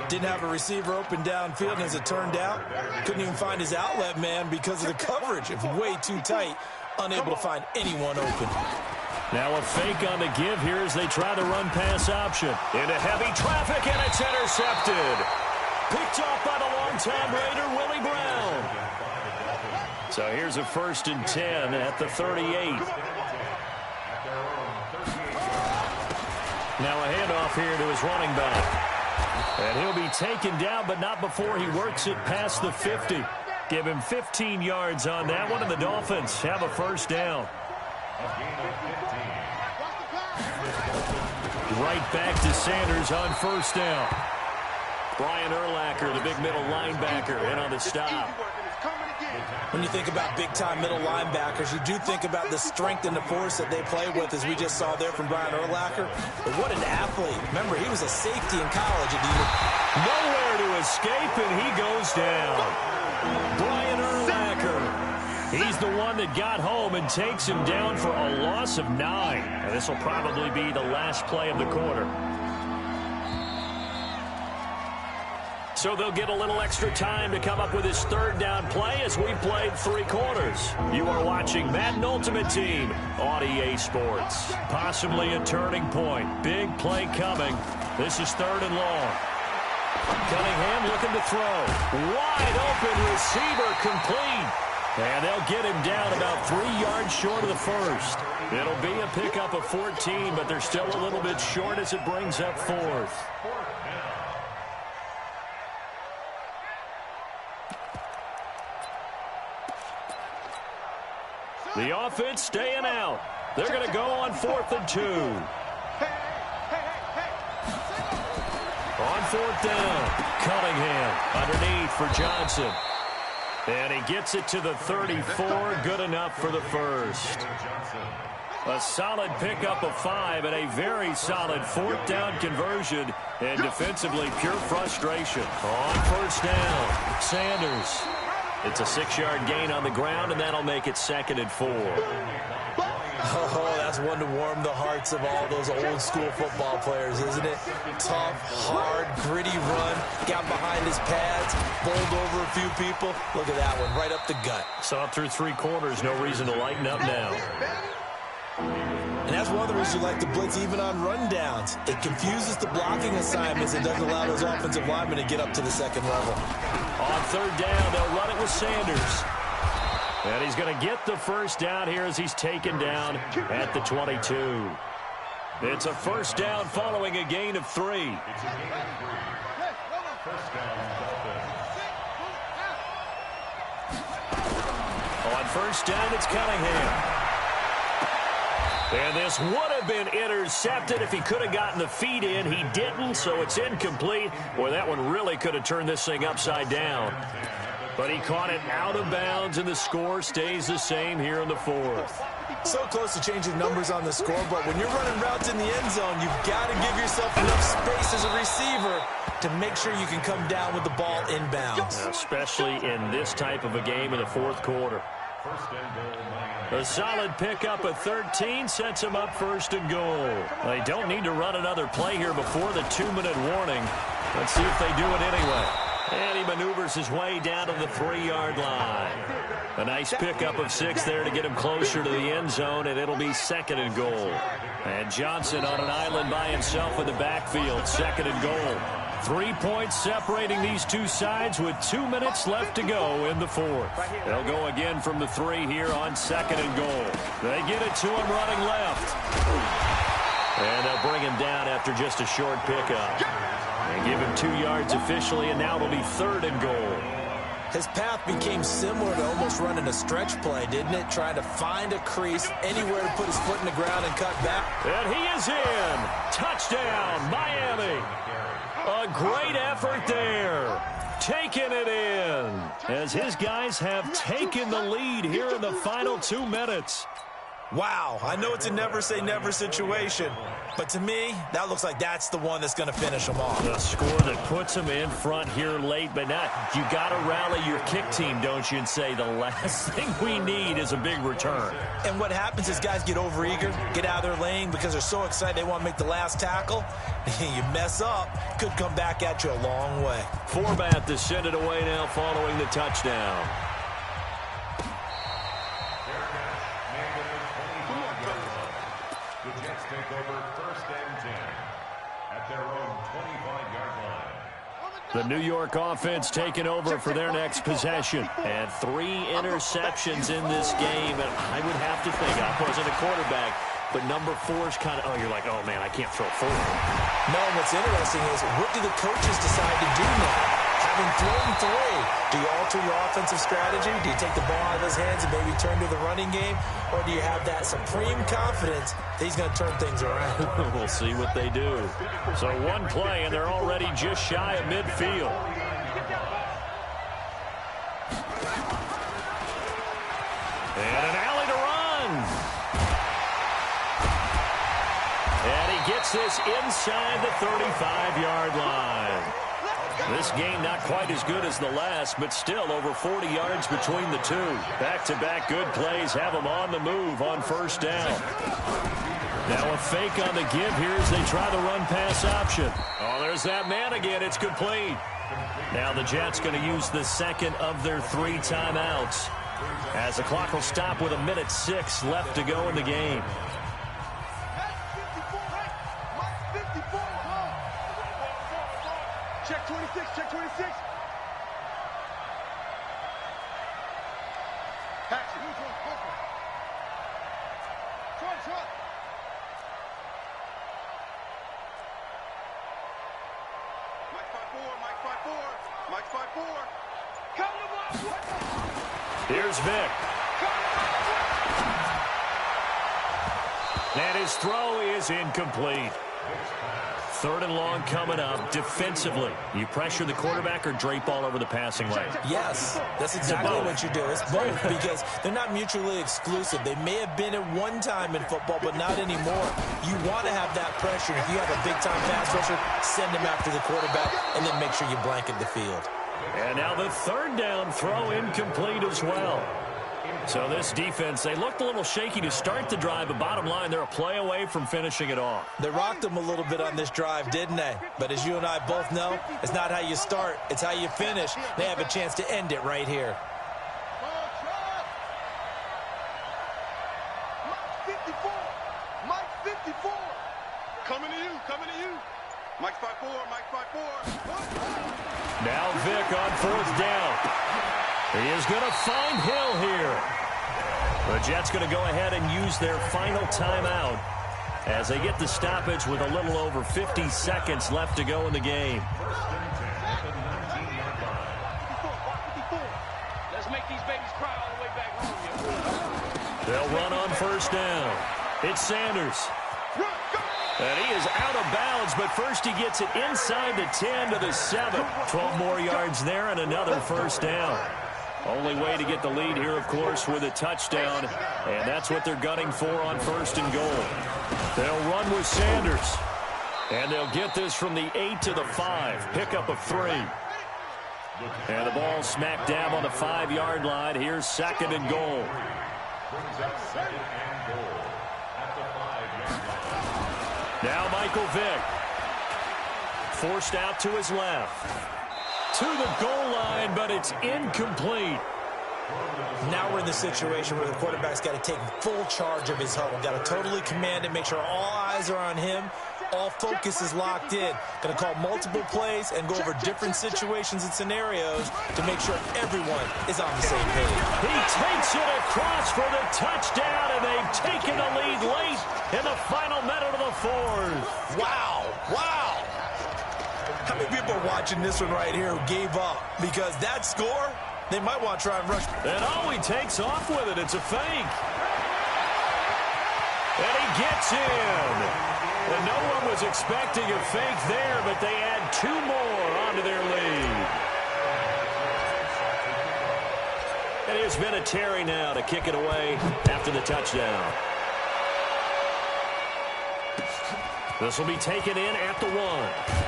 Didn't have a receiver open downfield, and as it turned out, couldn't even find his outlet man because of the coverage. It was way too tight, unable to find anyone open. Now a fake on the give here as they try the run-pass option. Into heavy traffic, and it's intercepted. Picked off by the longtime Raider, Willie Brown. So here's a 1st and 10 at the 38. Now a handoff here to his running back. And he'll be taken down, but not before he works it past the 50. Give him 15 yards on that one, and the Dolphins have a 1st down. Right back to Sanders on 1st down. Brian Urlacher, the big middle linebacker, in on the stop. When you think about big-time middle linebackers, you do think about the strength and the force that they play with, as we just saw there from Brian Urlacher. But what an athlete. Remember, he was a safety in college. Nowhere to escape, and he goes down. Brian Urlacher. He's the one that got home and takes him down for a loss of 9. And this will probably be the last play of the quarter. So they'll get a little extra time to come up with his 3rd down play as we played 3 quarters. You are watching Madden Ultimate Team on EA Sports. Possibly a turning point. Big play coming. This is 3rd and long. Cunningham looking to throw. Wide open receiver complete. And they'll get him down about 3 yards short of the 1st. It'll be a pickup of 14, but they're still a little bit short as it brings up 4th. The offense staying out. They're going to go on 4th and 2. On 4th down, Cunningham underneath for Johnson. And he gets it to the 34, good enough for the 1st. A solid pickup of 5 and a very solid 4th down conversion. And defensively, pure frustration. On 1st down, Sanders. It's a 6-yard gain on the ground, and that'll make it 2nd and 4. Oh, that's one to warm the hearts of all those old-school football players, isn't it? Tough, hard, gritty run. Got behind his pads, bowled over a few people. Look at that one, right up the gut. Saw through 3 quarters, no reason to lighten up now. And that's one of the reasons you like to blitz even on rundowns. It confuses the blocking assignments and doesn't allow those offensive linemen to get up to the 2nd level. On 3rd down, they'll run it with Sanders. And he's going to get the 1st down here as he's taken down at the 22. It's a 1st down following a gain of 3. On 1st down, it's Cunningham. And this would have been intercepted if he could have gotten the feet in. He didn't, so it's incomplete. Boy, that one really could have turned this thing upside down. But he caught it out of bounds, and the score stays the same here in the 4th. So close to changing numbers on the scoreboard. When you're running routes in the end zone, you've got to give yourself enough space as a receiver to make sure you can come down with the ball inbounds. Especially in this type of a game in the 4th quarter. A solid pickup of 13 sets him up 1st and goal. They don't need to run another play here before the 2-minute warning. Let's see if they do it anyway. And he maneuvers his way down to the 3-yard line. A nice pickup of 6 there to get him closer to the end zone, and it'll be 2nd and goal. And Johnson on an island by himself in the backfield, 2nd and goal. 3 points separating these two sides with 2 minutes left to go in the 4th. They'll go again from the 3 here on 2nd and goal. They get it to him running left. And they'll bring him down after just a short pickup. And give him 2 yards officially, and now it'll be 3rd and goal. His path became similar to almost running a stretch play, didn't it? Trying to find a crease, anywhere to put his foot in the ground and cut back. And he is in. Touchdown, Miami. A great effort there. Taking it in as his guys have taken the lead here in the final 2 minutes. Wow, I know it's a never-say-never situation, but to me, that looks like that's the one that's going to finish them off. The score that puts them in front here late, but not. You got to rally your kick team, don't you, and say the last thing we need is a big return. And what happens is guys get overeager, get out of their lane because they're so excited they want to make the last tackle. You mess up, could come back at you a long way. Forbat to send it away now following the touchdown. The Jets take over 1st and 10 at their own 25-yard line. The New York offense taking over for their next possession. And 3 interceptions in this game. And I would have to think, I wasn't a quarterback, but number 4 is kind of, you're like, oh, man, I can't throw 4. No, what's interesting is what do the coaches decide to do now? Having thrown 3, do you alter your offensive strategy? Do you take the ball out of his hands and maybe turn to the running game? Or do you have that supreme confidence that he's going to turn things around? We'll see what they do. So 1 play, and they're already just shy of midfield. And an alley to run. And he gets this inside the 35-yard line. This game not quite as good as the last, but still over 40 yards between the two. Back-to-back good plays have them on the move on 1st down. Now a fake on the give here as they try the run-pass option. Oh, there's that man again. It's complete. Now the Jets going to use the second of their 3 timeouts as the clock will stop with 1:06 left to go in the game. Check 26, check 26. Paxton. Try. Mike 5-4. Come to the Here's Vic. And his throw is incomplete. 3rd and long coming up. Defensively, you pressure the quarterback or drape all over the passing lane? Yes, that's exactly what you do. It's both because they're not mutually exclusive. They may have been at one time in football, but not anymore. You want to have that pressure. If you have a big-time pass rusher, send him after the quarterback, and then make sure you blanket the field. And now the 3rd down throw incomplete as well. So this defense, they looked a little shaky to start the drive, but bottom line, they're a play away from finishing it off. They rocked them a little bit on this drive, didn't they? But as you and I both know, it's not how you start, it's how you finish. They have a chance to end it right here. Mike 54. Coming to you. Mike 5-4. Now Vic on 4th down. He is going to find Hill here. The Jets going to go ahead and use their final timeout as they get the stoppage with a little over 50 seconds left to go in the game. Let's make these babies cry all the way back home. They'll run on 1st down. It's Sanders. And he is out of bounds, but first he gets it inside the 10 to the 7. 12 more yards there and another 1st down. Only way to get the lead here, of course, with a touchdown, and that's what they're gunning for on 1st and goal. They'll run with Sanders, and they'll get this from the 8 to the 5, pickup of 3. And the ball smack dab on the 5-yard line. Here's 2nd and goal. Now Michael Vick, forced out to his left. To the goal line, but it's incomplete. Now we're in the situation where the quarterback's got to take full charge of his huddle. Got to totally command it, make sure all eyes are on him. All focus is locked in. Going to call multiple plays and go over different situations and scenarios to make sure everyone is on the same page. He takes it across for the touchdown, and they've taken the lead late in the final minute of the 4th. Wow. How many people are watching this one right here who gave up? Because that score, they might want to try and rush. And he takes off with it. It's a fake. And he gets in. And no one was expecting a fake there, but they add 2 more onto their lead. And it's been a Terry now to kick it away after the touchdown. This will be taken in at the 1.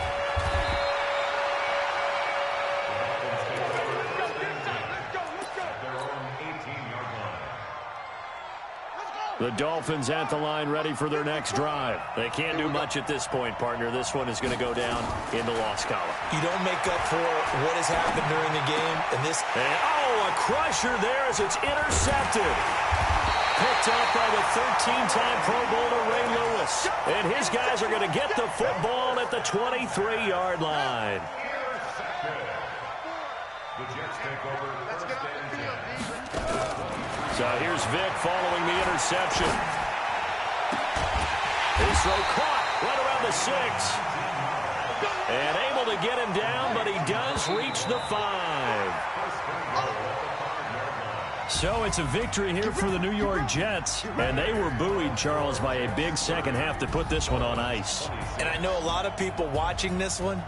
The Dolphins at the line ready for their next drive. They can't do much at this point, partner. This one is going to go down in the loss column. You don't make up for what has happened during the game. And a crusher there as it's intercepted. Picked up by the 13-time Pro Bowler Ray Lewis. And his guys are going to get the football at the 23-yard line. The Jets take over first and 10. So here's Vic following the interception. His throw caught right around the 6. And able to get him down, but he does reach the 5. So it's a victory here for the New York Jets. And they were buoyed, Charles, by a big second half to put this one on ice. And I know a lot of people watching this one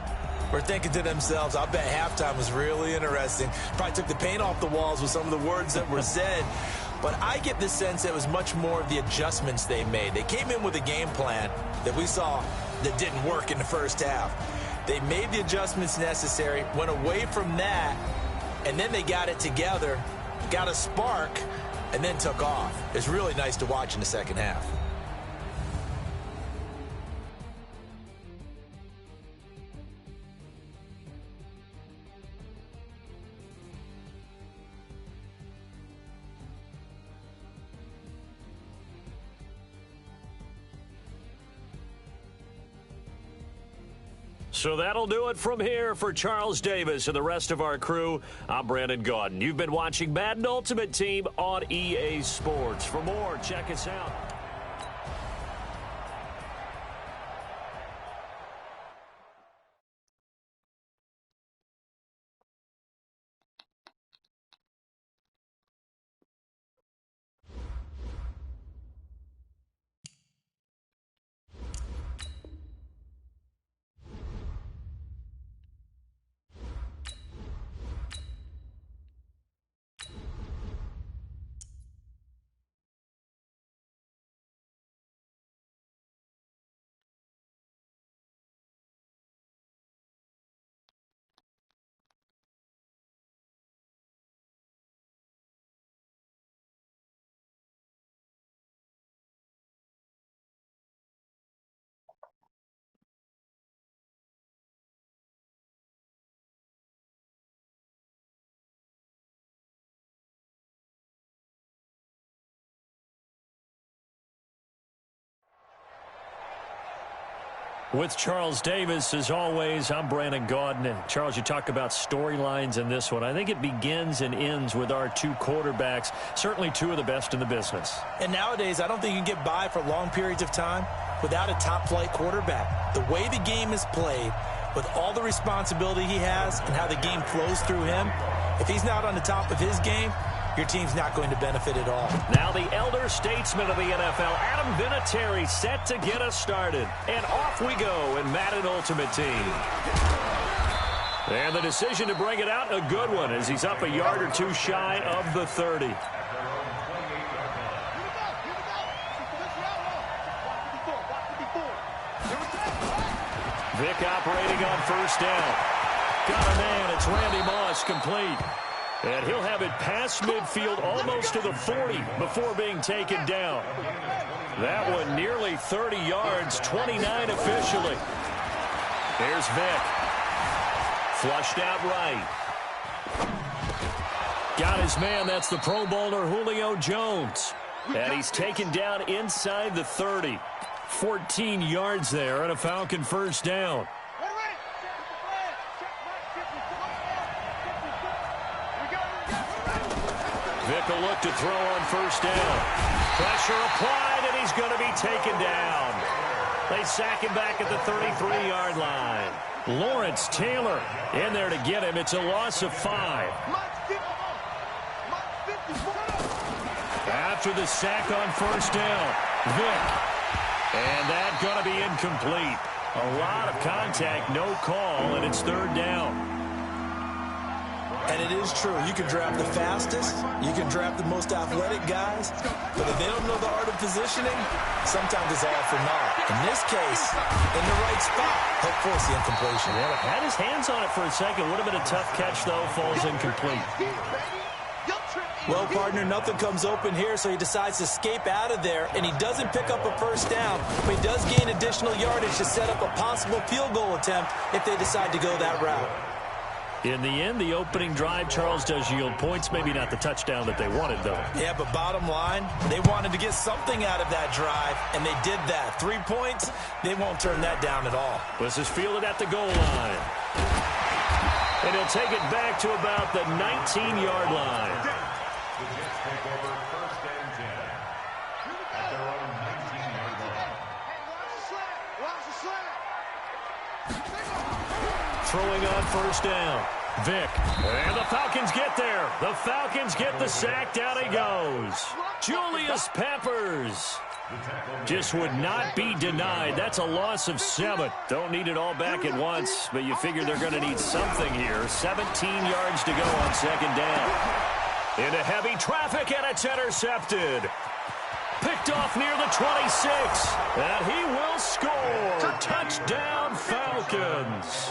were thinking to themselves, I bet halftime was really interesting. Probably took the paint off the walls with some of the words that were said. But I get the sense it was much more of the adjustments they made. They came in with a game plan that we saw that didn't work in the first half. They made the adjustments necessary, went away from that, and then they got it together, got a spark, and then took off. It's really nice to watch in the second half. So that'll do it from here for Charles Davis and the rest of our crew. I'm Brandon Gaudin. You've been watching Madden Ultimate Team on EA Sports. For more, check us out. With Charles Davis, as always, I'm Brandon Gaudin. And Charles, you talk about storylines in this one. I think it begins and ends with our two quarterbacks, certainly two of the best in the business. And nowadays, I don't think you can get by for long periods of time without a top-flight quarterback. The way the game is played, with all the responsibility he has and how the game flows through him, if he's not on the top of his game, your team's not going to benefit at all. Now the elder statesman of the NFL, Adam Vinatieri, set to get us started. And off we go in Madden Ultimate Team. And the decision to bring it out, a good one, as he's up a yard or two shy of the 30. Vic operating on first down. Got a man, it's Randy Moss, complete. And he'll have it past midfield almost to the 40 before being taken down. That one nearly 30 yards, 29 officially. Here's Vic. Flushed out right. Got his man, that's the Pro Bowler Julio Jones. And he's taken down inside the 30. 14 yards there and a Falcon first down. Vic will look to throw on first down. Pressure applied, and he's going to be taken down. They sack him back at the 33-yard line. Lawrence Taylor in there to get him. It's a loss of 5. After the sack on first down, Vic. And that's going to be incomplete. A lot of contact, no call, and it's third down. And it is true. You can draft the fastest. You can draft the most athletic guys. But if they don't know the art of positioning, sometimes it's all for naught. In this case, in the right spot, he'll force the incompletion. Yeah, had his hands on it for a second. Would have been a tough catch, though. Falls incomplete. Well, partner, nothing comes open here, so he decides to escape out of there, and he doesn't pick up a first down, but he does gain additional yardage to set up a possible field goal attempt if they decide to go that route. In the end, the opening drive, Charles, does yield points. Maybe not the touchdown that they wanted, though. Yeah, but bottom line, they wanted to get something out of that drive, and they did that. 3 points, they won't turn that down at all. This is fielded at the goal line. And he'll take it back to about the 19-yard line. The Jets take over first and 10 at their own 19-yard line. Throwing on first down. Vick. And the Falcons get there. The Falcons get the sack. Down he goes. Julius Peppers just would not be denied. That's a loss of 7. Don't need it all back at once, but you figure they're going to need something here. 17 yards to go on second down. Into heavy traffic, and it's intercepted. Picked off near the 26. And he will score. Touchdown, Falcons.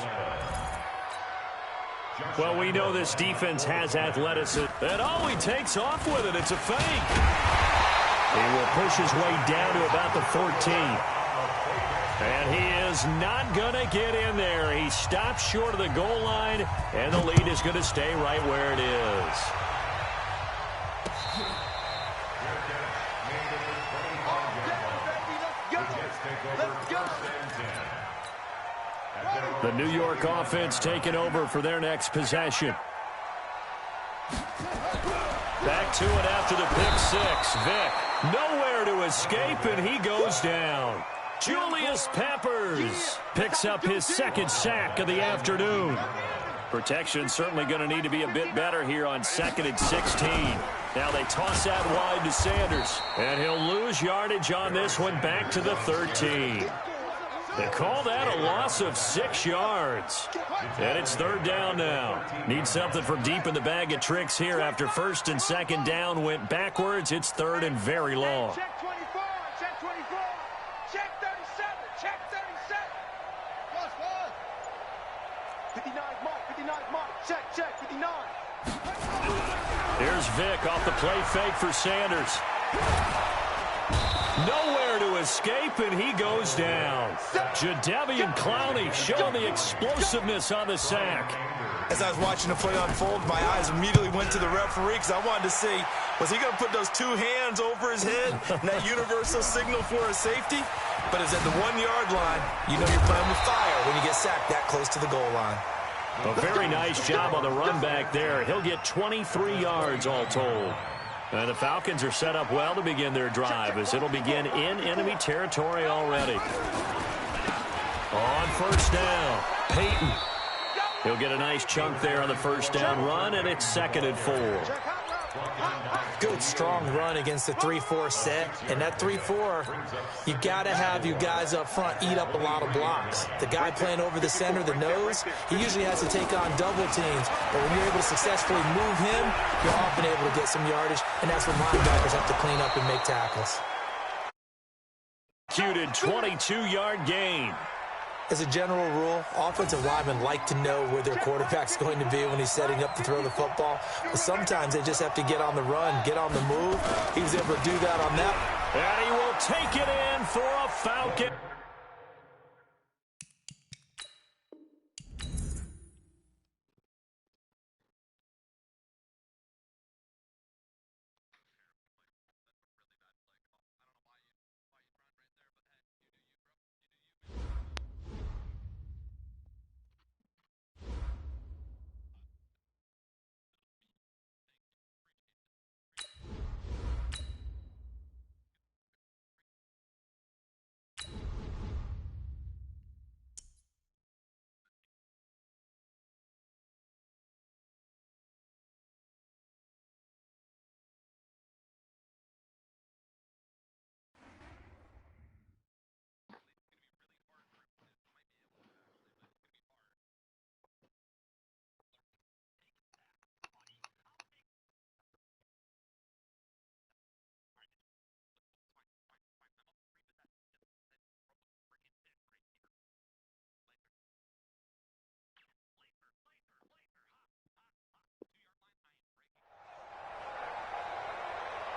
Well, we know this defense has athleticism. And he takes off with it. It's a fake. He will push his way down to about the 14. And he is not going to get in there. He stops short of the goal line, and the lead is going to stay right where it is. The New York offense taking over for their next possession. Back to it after the pick six. Vick nowhere to escape, and he goes down. Julius Peppers picks up his second sack of the afternoon. Protection certainly going to need to be a bit better here on 2nd and 16. Now they toss out wide to Sanders, and he'll lose yardage on this one back to the 13. They call that a loss of 6 yards. And it's 3rd down now. Need something from deep in the bag of tricks here after 1st and 2nd down went backwards. It's 3rd and very long. Check 24, check 24, check 37, check 37. Plus one. 59 Mike, 59 Mike, check, 59. Here's Vick off the play fake for Sanders. Nowhere to escape, and he goes down. Jadeveon Clowney showing the explosiveness on the sack. As I was watching the play unfold, my eyes immediately went to the referee because I wanted to see, was he going to put those 2 hands over his head and that universal signal for a safety? But it's at the 1-yard line. You know you're playing with fire when you get sacked that close to the goal line. A very nice job on the run back there. He'll get 23 yards all told. And the Falcons are set up well to begin their drive as it'll begin in enemy territory already. On first down, Peyton. He'll get a nice chunk there on the first down run, and it's 2nd and 4. Good, strong run against the 3-4 set. And that 3-4, you got to have you guys up front eat up a lot of blocks. The guy playing over the center, the nose, he usually has to take on double teams. But when you're able to successfully move him, you're often able to get some yardage. And that's when linebackers have to clean up and make tackles. Executed 22-yard gain. As a general rule, offensive linemen like to know where their quarterback's going to be when he's setting up to throw the football. But sometimes they just have to get on the run, get on the move. He was able to do that on that. And he will take it in for a Falcon.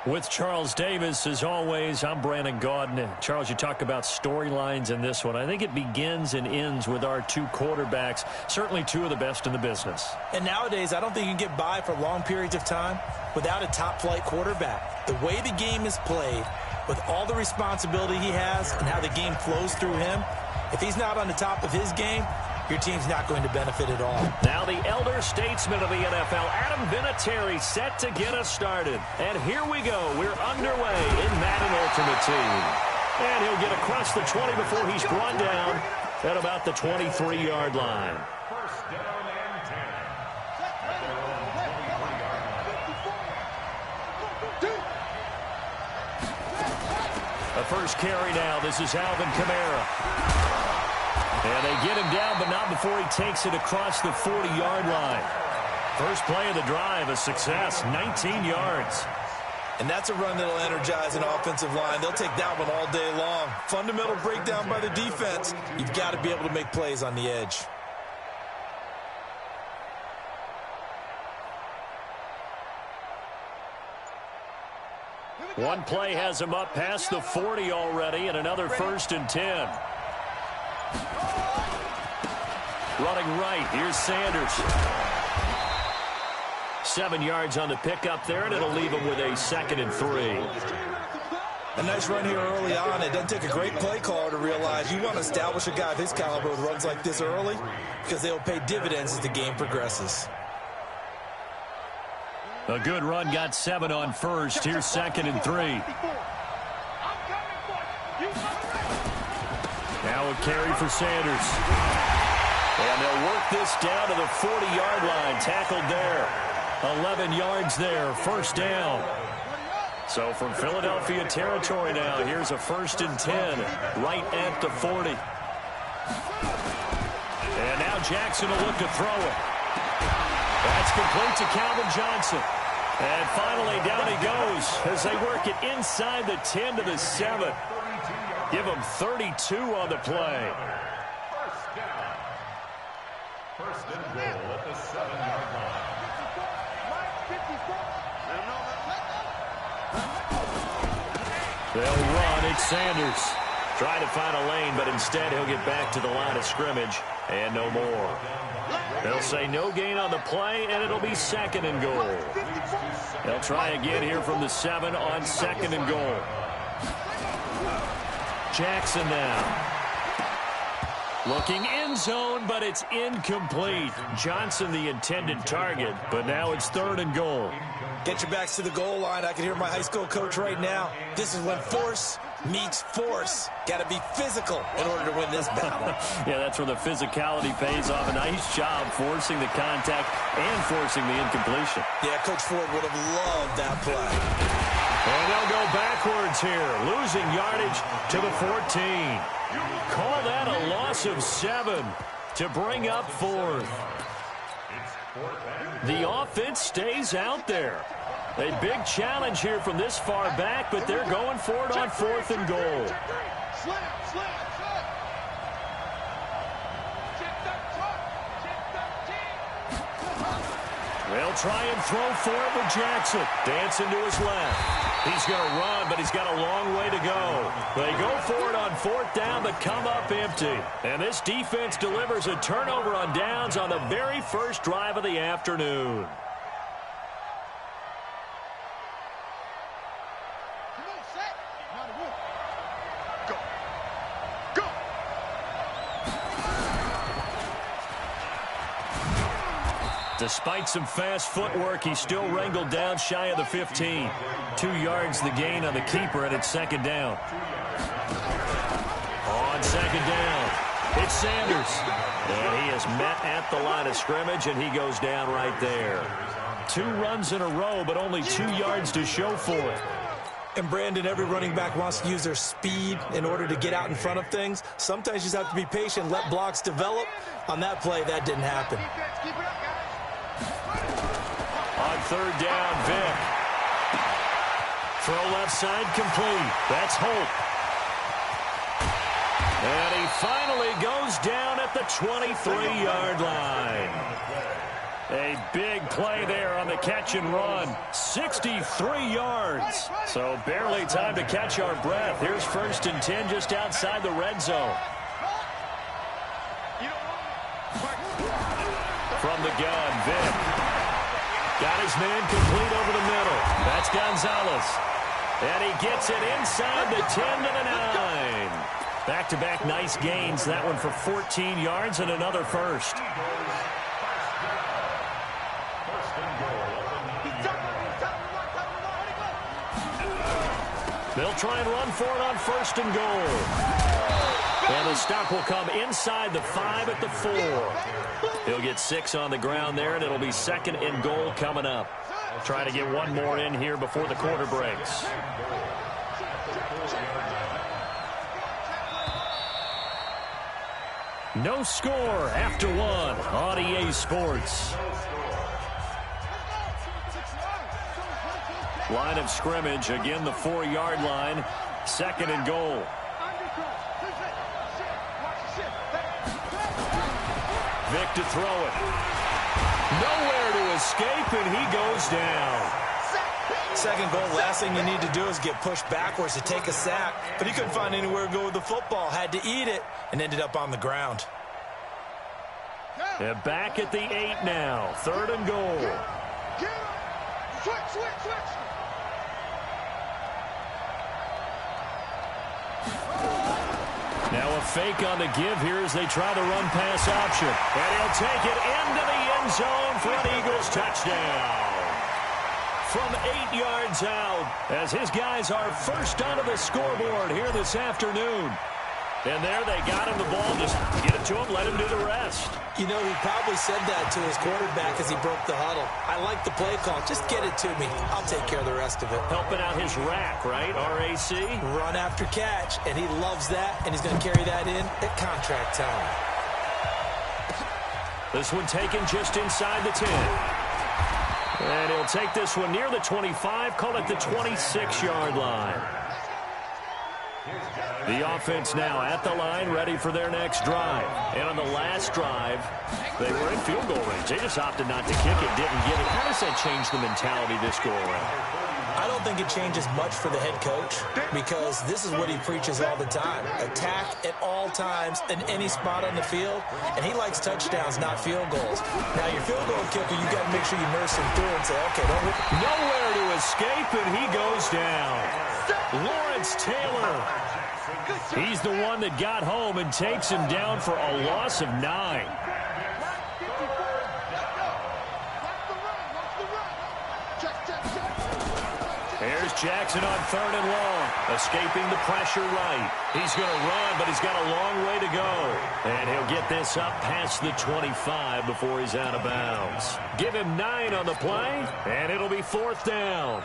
With Charles Davis, as always, I'm Brandon Gaudin. Charles, you talk about storylines in this one. I think it begins and ends with our two quarterbacks, certainly two of the best in the business. And nowadays, I don't think you can get by for long periods of time without a top-flight quarterback. The way the game is played, with all the responsibility he has and how the game flows through him, if he's not on the top of his game, your team's not going to benefit at all. Now the elder statesman of the NFL, Adam Vinatieri, set to get us started. And here we go. We're underway in Madden Ultimate Team. And he'll get across the 20 before he's brought down at about the 23-yard line. First down and 10. At their own 23-yard line. The first carry now. This is Alvin Kamara. And they get him down, but not before he takes it across the 40-yard line. First play of the drive, a success, 19 yards. And that's a run that'll energize an offensive line. They'll take that one all day long. Fundamental breakdown by the defense. You've got to be able to make plays on the edge. One play has him up past the 40 already, and another 1st and 10. Running right, here's Sanders. 7 yards on the pickup there, and it'll leave him with a 2nd and 3. A nice run here early on. It doesn't take a great play caller to realize you want to establish a guy of his caliber with runs like this early because they'll pay dividends as the game progresses. A good run, got 7 on first. Here's 2nd and 3. Now a carry for Sanders. And they'll work this down to the 40-yard line. Tackled there. 11 yards there. First down. So from Philadelphia territory now, here's a 1st and 10. Right at the 40. And now Jackson will look to throw it. That's complete to Calvin Johnson. And finally down he goes as they work it inside the 10 to the 7. Give him 32 on the play. First and goal at the 7-yard line. They'll run. It's Sanders. Trying to find a lane, but instead he'll get back to the line of scrimmage and no more. They'll say no gain on the play, and it'll be 2nd and goal. They'll try again here from the 7 on 2nd and goal. Jackson now. Looking end zone, but it's incomplete. Johnson the intended target, but now it's 3rd and goal. Get your backs to the goal line. I can hear my high school coach right now. This is when force meets force. Got to be physical in order to win this battle. Yeah, that's where the physicality pays off. A nice job forcing the contact and forcing the incompletion. Yeah, Coach Ford would have loved that play. And they'll go backwards here, losing yardage to the 14. Call that a loss of 7 to bring up 4th. The offense stays out there. A big challenge here from this far back, but they're going for it on 4th and goal. They'll try and throw for it with Jackson. Dancing to his left. He's going to run, but he's got a long way to go. They go for it on 4th down, but come up empty. And this defense delivers a turnover on downs on the very first drive of the afternoon. Despite some fast footwork, he's still wrangled down shy of the 15. 2 yards the gain on the keeper, and it's 2nd down. On 2nd down, it's Sanders. And he is met at the line of scrimmage, and he goes down right there. 2 runs in a row, but only 2 yards to show for it. And, Brandon, every running back wants to use their speed in order to get out in front of things. Sometimes you just have to be patient, let blocks develop. On that play, that didn't happen. On 3rd down, Vick. Throw left side complete. That's Holt. And he finally goes down at the 23-yard line. A big play there on the catch and run. 63 yards. So barely time to catch our breath. Here's 1st and 10 just outside the red zone. From the gun, Vic. Got his man complete over the middle. That's Gonzalez. And he gets it inside the 10 to the 9. Back-to-back nice gains. That one for 14 yards and another first. They'll try and run for it on 1st and goal. And the stop will come inside the 5 at the 4. He'll get 6 on the ground there, and it'll be 2nd and goal coming up. Try to get one more in here before the quarter breaks. No score after 1 on EA Sports. Line of scrimmage, again the 4-yard line. 2nd and goal. Vic to throw it. Nowhere to escape, and he goes down. 2nd goal, last thing you need to do is get pushed backwards to take a sack. But he couldn't find anywhere to go with the football. Had to eat it and ended up on the ground. They're back at the 8 now. 3rd and goal. Switch. Now a fake on the give here as they try the run-pass option. And he'll take it into the end zone for an Eagles touchdown. From 8 yards out, as his guys are first onto the scoreboard here this afternoon. And there they got him the ball. Just get it to him, let him do the rest. You know, he probably said that to his quarterback as he broke the huddle. I like the play call. Just get it to me. I'll take care of the rest of it. Helping out his rack, right? RAC? Run after catch, and he loves that, and he's going to carry that in at contract time. This one taken just inside the 10. And he'll take this one near the 25, call it the 26-yard line. The offense now at the line, ready for their next drive. And on the last drive, they were in field goal range. They just opted not to kick it, didn't get it. How does that change the mentality this go-around? I don't think it changes much for the head coach because this is what he preaches all the time. Attack at all times in any spot on the field, and he likes touchdowns, not field goals. Now, your field goal kicker, you got to make sure you nurse him through and say, okay, nowhere to escape, and he goes down. Lawrence Taylor. He's the one that got home and takes him down for a loss of 9. Here's Jackson on 3rd and long, escaping the pressure right. He's going to run, but he's got a long way to go. And he'll get this up past the 25 before he's out of bounds. Give him 9 on the play, and it'll be 4th down.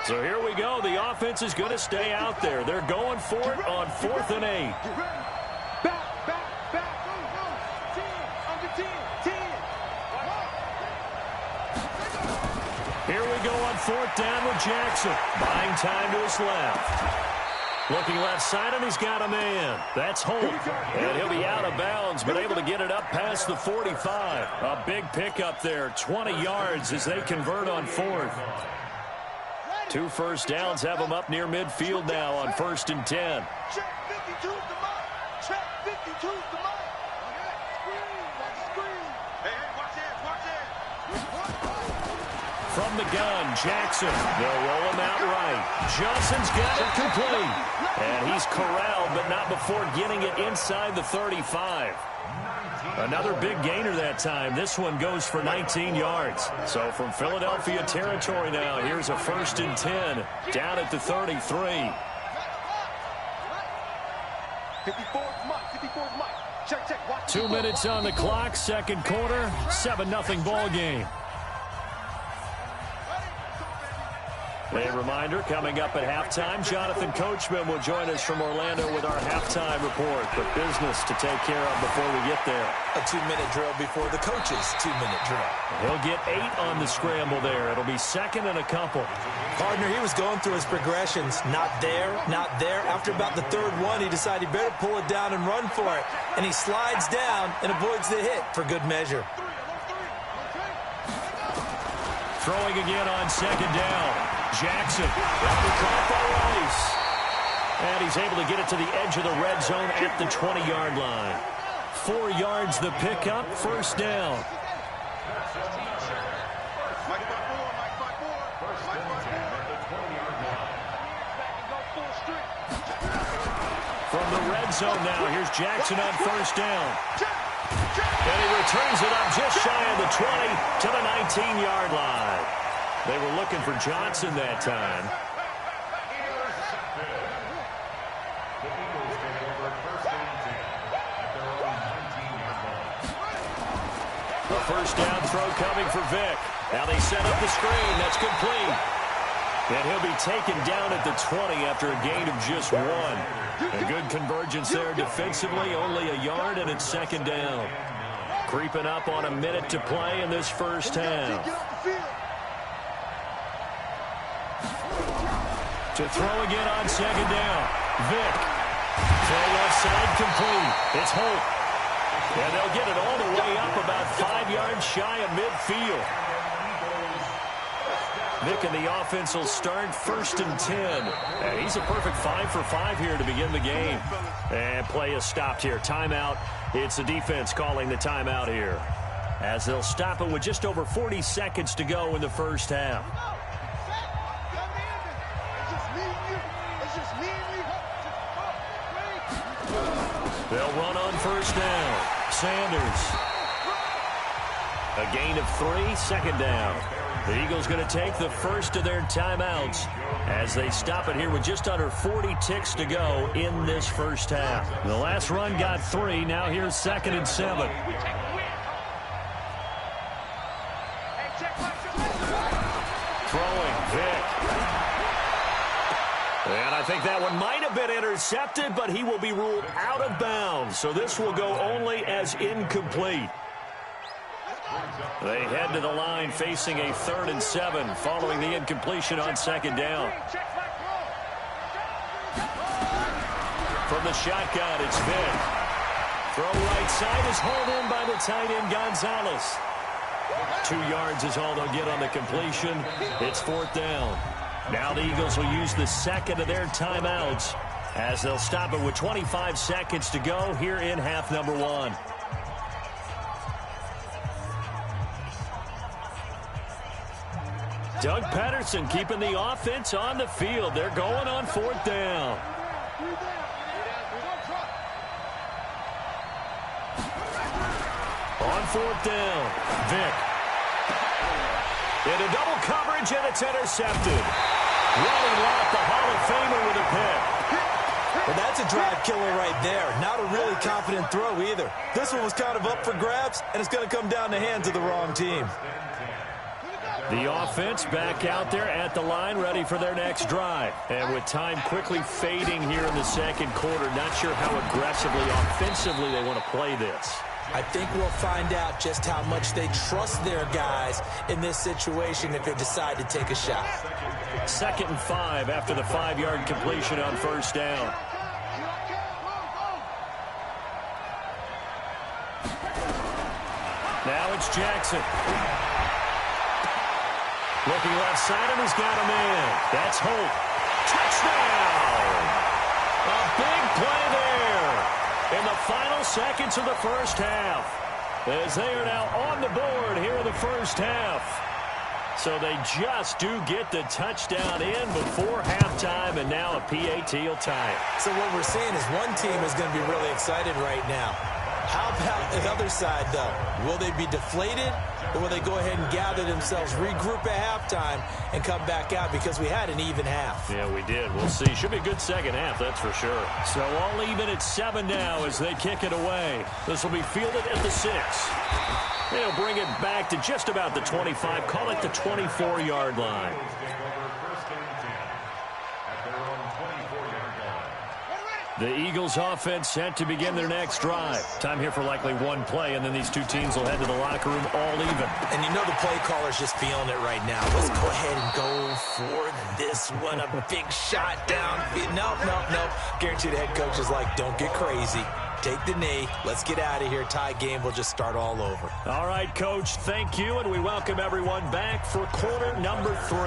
So here we go. The offense is going to stay out there. They're going for it on 4th and 8. Back. Go. 10. Under 10. 10. Here we go on 4th down with Jackson. Buying time to his left. Looking left side, and he's got a man. That's Holt. And he'll be out of bounds, but able to get it up past the 45. A big pickup there. 20 yards as they convert on 4th. 2 first downs have them up near midfield now on 1st and 10. Check 52's the mark. Check 52's the mark. Hey, watch it. From the gun, Jackson. They'll roll him out right. Johnson's got it complete. And he's corralled, but not before getting it inside the 35. Another big gainer that time. This one goes for 19 yards. So from Philadelphia territory now, here's a 1st and 10 down at the 33. 54's Mike. Check. Watch 2 minutes on the clock, 2nd quarter, 7-0 ball game. A reminder, coming up at halftime, Jonathan Coachman will join us from Orlando with our halftime report. But business to take care of before we get there. A 2-minute drill before the coach's 2-minute drill. He'll get 8 on the scramble there. It'll be 2nd and a couple. Partner, he was going through his progressions. Not there. After about the 3rd one, he decided he better pull it down and run for it. And he slides down and avoids the hit for good measure. Throwing again on second down. Jackson caught by Rice. And he's able to get it to the edge of the red zone at the 20-yard line. 4 yards the pickup, first down. From the red zone now, here's Jackson on first down. And he returns it up just shy of the 20 to the 19-yard line. They were looking for Johnson that time. A first down throw coming for Vick. Now they set up the screen. That's complete. And he'll be taken down at the 20 after a gain of just 1. A good convergence there defensively. Only a yard, and it's second down. Creeping up on a minute to play in this first half. To throw again on second down. Vick. Throw left side complete. It's Holt. And they'll get it all the way up about 5 yards shy of midfield. Vick and the offense will start first and 10. And he's a perfect 5 for 5 here to begin the game. And play is stopped here. Timeout. It's the defense calling the timeout here, as they'll stop it with just over 40 seconds to go in the first half. They'll run on first down. Sanders. A gain of 3, second down. The Eagles going to take the first of their timeouts as they stop it here with just under 40 ticks to go in this first half. The last run got 3. Now here's second and 7. Throwing, Vick. And I think that one might have been intercepted, but he will be ruled out of bounds. So this will go only as incomplete. They head to the line facing a 3rd and 7 following the incompletion on second down. From the shotgun, it's Vick. Throw right side is hauled in by the tight end Gonzalez. 2 yards is all they'll get on the completion. It's 4th down. Now the Eagles will use the second of their timeouts as they'll stop it with 25 seconds to go here in half number 1. Doug Patterson keeping the offense on the field. They're going on 4th down. On 4th down, Vick. Into double coverage, and it's intercepted. Ronnie Lott, the Hall of Famer, with a pick. Well, that's a drive killer right there. Not a really confident throw either. This one was kind of up for grabs, and it's going to come down the hands of the wrong team. The offense back out there at the line, ready for their next drive. And with time quickly fading here in the second quarter, not sure how aggressively, offensively they want to play this. I think we'll find out just how much they trust their guys in this situation if they decide to take a shot. 2nd and 5 after the 5-yard completion on first down. Now it's Jackson. Looking left side, and he's got a man. That's Holt. Touchdown! A big play there in the final seconds of the first half, as they are now on the board here in the first half. So they just do get the touchdown in before halftime, and now a PAT will tie it. So what we're seeing is one team is going to be really excited right now. How about the other side, though? Will they be deflated, or will they go ahead and gather themselves, regroup at halftime, and come back out because we had an even half? Yeah, we did. We'll see. Should be a good second half, that's for sure. So all even at 7 now as they kick it away. This will be fielded at the 6. They'll bring it back to just about the 25, call it the 24-yard line. The Eagles offense set to begin their next drive. Time here for likely one play, and then these two teams will head to the locker room all even. And you know the play caller's just feeling it right now. Let's go ahead and go for this one. A big shot down. Nope. Guarantee the head coach is like, don't get crazy. take the knee. Let's get out of here. Tie game will just start all over. All right, Coach, thank you, and we welcome everyone back for quarter number 3.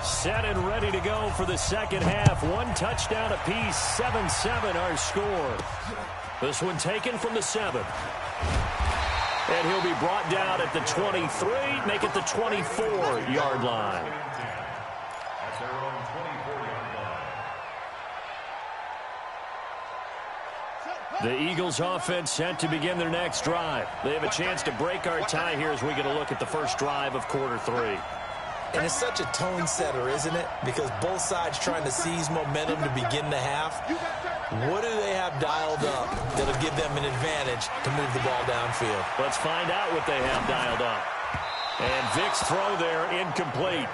Set and ready to go for the second half. 1 touchdown apiece, 7-7 our score. This one taken from the 7. And he'll be brought down at the 23, make it the 24-yard line. At their own 24-yard line. The Eagles offense set to begin their next drive. They have a chance to break our tie here as we get a look at the first drive of quarter 3. And it's such a tone setter, isn't it? Because both sides trying to seize momentum to begin the half. What do they have dialed up that'll give them an advantage to move the ball downfield? Let's find out what they have dialed up. And Vic's throw there, incomplete.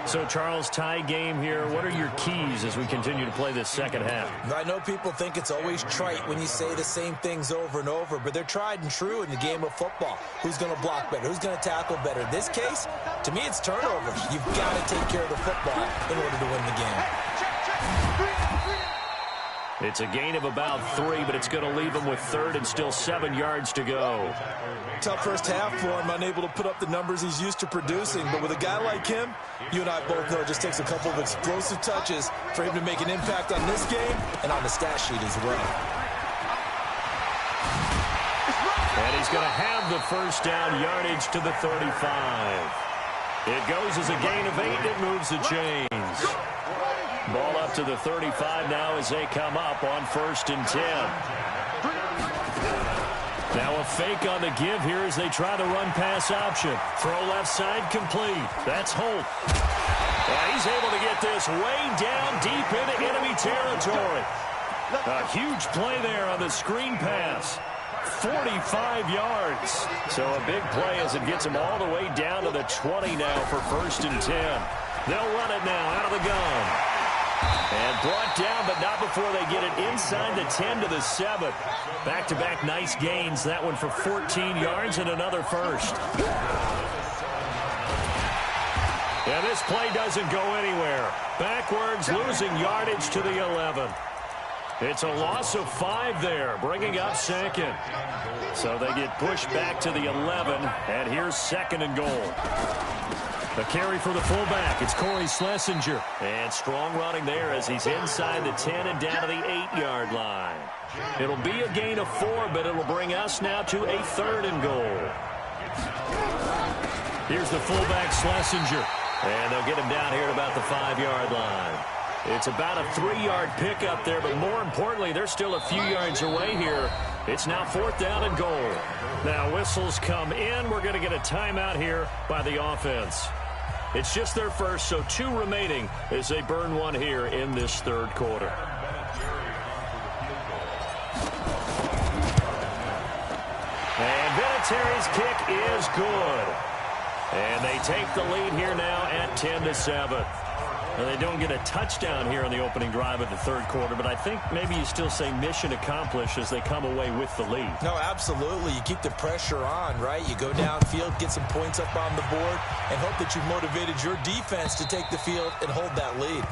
So, Charles, tie game here. What are your keys as we continue to play this second half? I know people think it's always trite when you say the same things over and over, but they're tried and true in the game of football. Who's going to block better? Who's going to tackle better? In this case, to me, it's turnovers. You've got to take care of the football in order to win the game. It's a gain of about 3, but it's going to leave them with 3rd and still 7 yards to go. Tough first half for him, unable to put up the numbers he's used to producing. But with a guy like him, you and I both know it just takes a couple of explosive touches for him to make an impact on this game and on the stat sheet as well. And he's going to have the first down, yardage to the 35. It goes as a gain of 8. It moves the chains. Ball up to the 35 now as they come up on 1st and 10. Now a fake on the give here as they try the run-pass option. Throw left side complete. That's Holt. And he's able to get this way down deep into enemy territory. A huge play there on the screen pass. 45 yards. So a big play as it gets him all the way down to the 20 now for 1st and 10. They'll run it now out of the gun. And brought down, but not before they get it inside the 10 to the 7. Back-to-back nice gains. That one for 14 yards and another first. And this play doesn't go anywhere. Backwards, losing yardage to the 11. It's a loss of 5 there, bringing up 2nd. So they get pushed back to the 11, and here's 2nd and goal. A carry for the fullback. It's Corey Schlesinger. And strong running there as he's inside the 10 and down to the 8-yard line. It'll be a gain of 4, but it'll bring us now to a 3rd and goal. Here's the fullback, Schlesinger. And they'll get him down here at about the 5-yard line. It's about a 3-yard pickup there, but more importantly, they're still a few yards away here. It's now 4th down and goal. Now whistles come in. We're going to get a timeout here by the offense. It's just their first, so 2 remaining as they burn one here in this 3rd quarter. And Vinatieri's kick is good. And they take the lead here now at 10-7. And they don't get a touchdown here in the opening drive of the 3rd quarter, but I think maybe you still say mission accomplished as they come away with the lead. No, absolutely. You keep the pressure on, right? You go downfield, get some points up on the board, and hope that you've motivated your defense to take the field and hold that lead.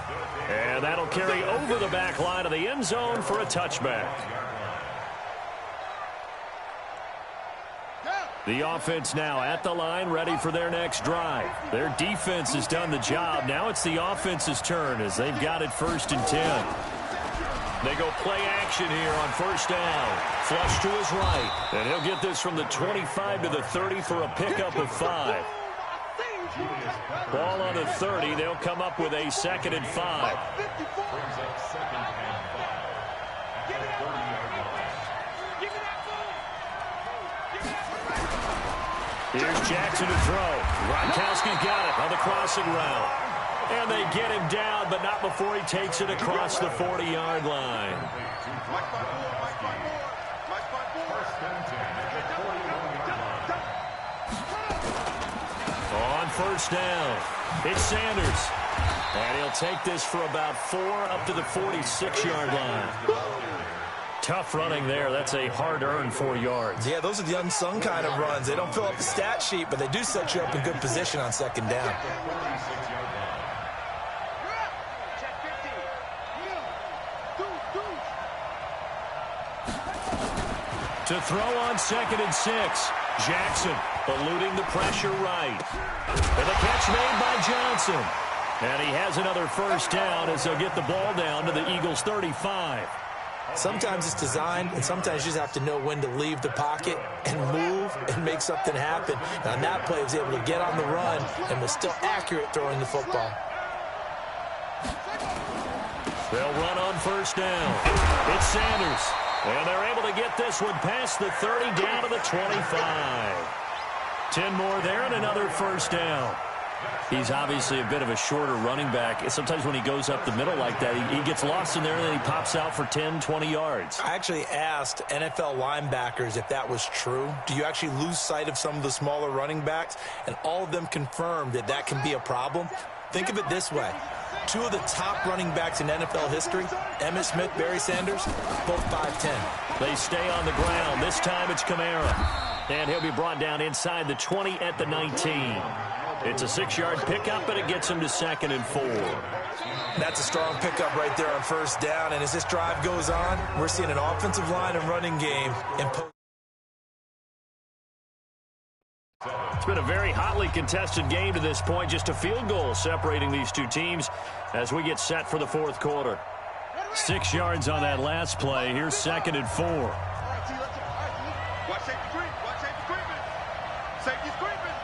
And that'll carry over the back line of the end zone for a touchback. The offense now at the line, ready for their next drive. Their defense has done the job. Now it's the offense's turn as they've got it 1st and 10. They go play action here on 1st down. Flush to his right. And he'll get this from the 25 to the 30 for a pickup of 5. Ball on the 30. They'll come up with a 2nd and 5. Here's Jackson to throw. Gronkowski's got it on the crossing route. And they get him down, but not before he takes it across the 40-yard line. On 1st down, it's Sanders. And he'll take this for about 4 up to the 46-yard line. Tough running there. That's a hard-earned 4 yards. Yeah, those are the unsung kind of runs. They don't fill up the stat sheet, but they do set you up in good position on 2nd down. To throw on 2nd and 6. Jackson eluding the pressure right. And the catch made by Johnson. And he has another first down as they'll get the ball down to the Eagles' 35. Sometimes it's designed, and sometimes you just have to know when to leave the pocket and move and make something happen. Now, on that play, he was able to get on the run and was still accurate throwing the football. They'll run on first down. It's Sanders. And they're able to get this one past the 30 down to the 25. 10 more there and another first down. He's obviously a bit of a shorter running back. Sometimes when he goes up the middle like that, he gets lost in there and then he pops out for 10, 20 yards. I actually asked NFL linebackers if that was true. Do you actually lose sight of some of the smaller running backs? And all of them confirmed that that can be a problem. Think of it this way. 2 of the top running backs in NFL history, Emmitt Smith, Barry Sanders, both 5'10". They stay on the ground. This time it's Kamara. And he'll be brought down inside the 20 at the 19. It's a 6-yard pickup, but it gets him to 2nd and 4. That's a strong pickup right there on first down. And as this drive goes on, we're seeing an offensive line and running game. It's been a very hotly contested game to this point. Just a field goal separating these two teams as we get set for the fourth quarter. 6 yards on that last play. Here's 2nd and 4. Watch safety creep. Watch safety creeping. Safety's creeping.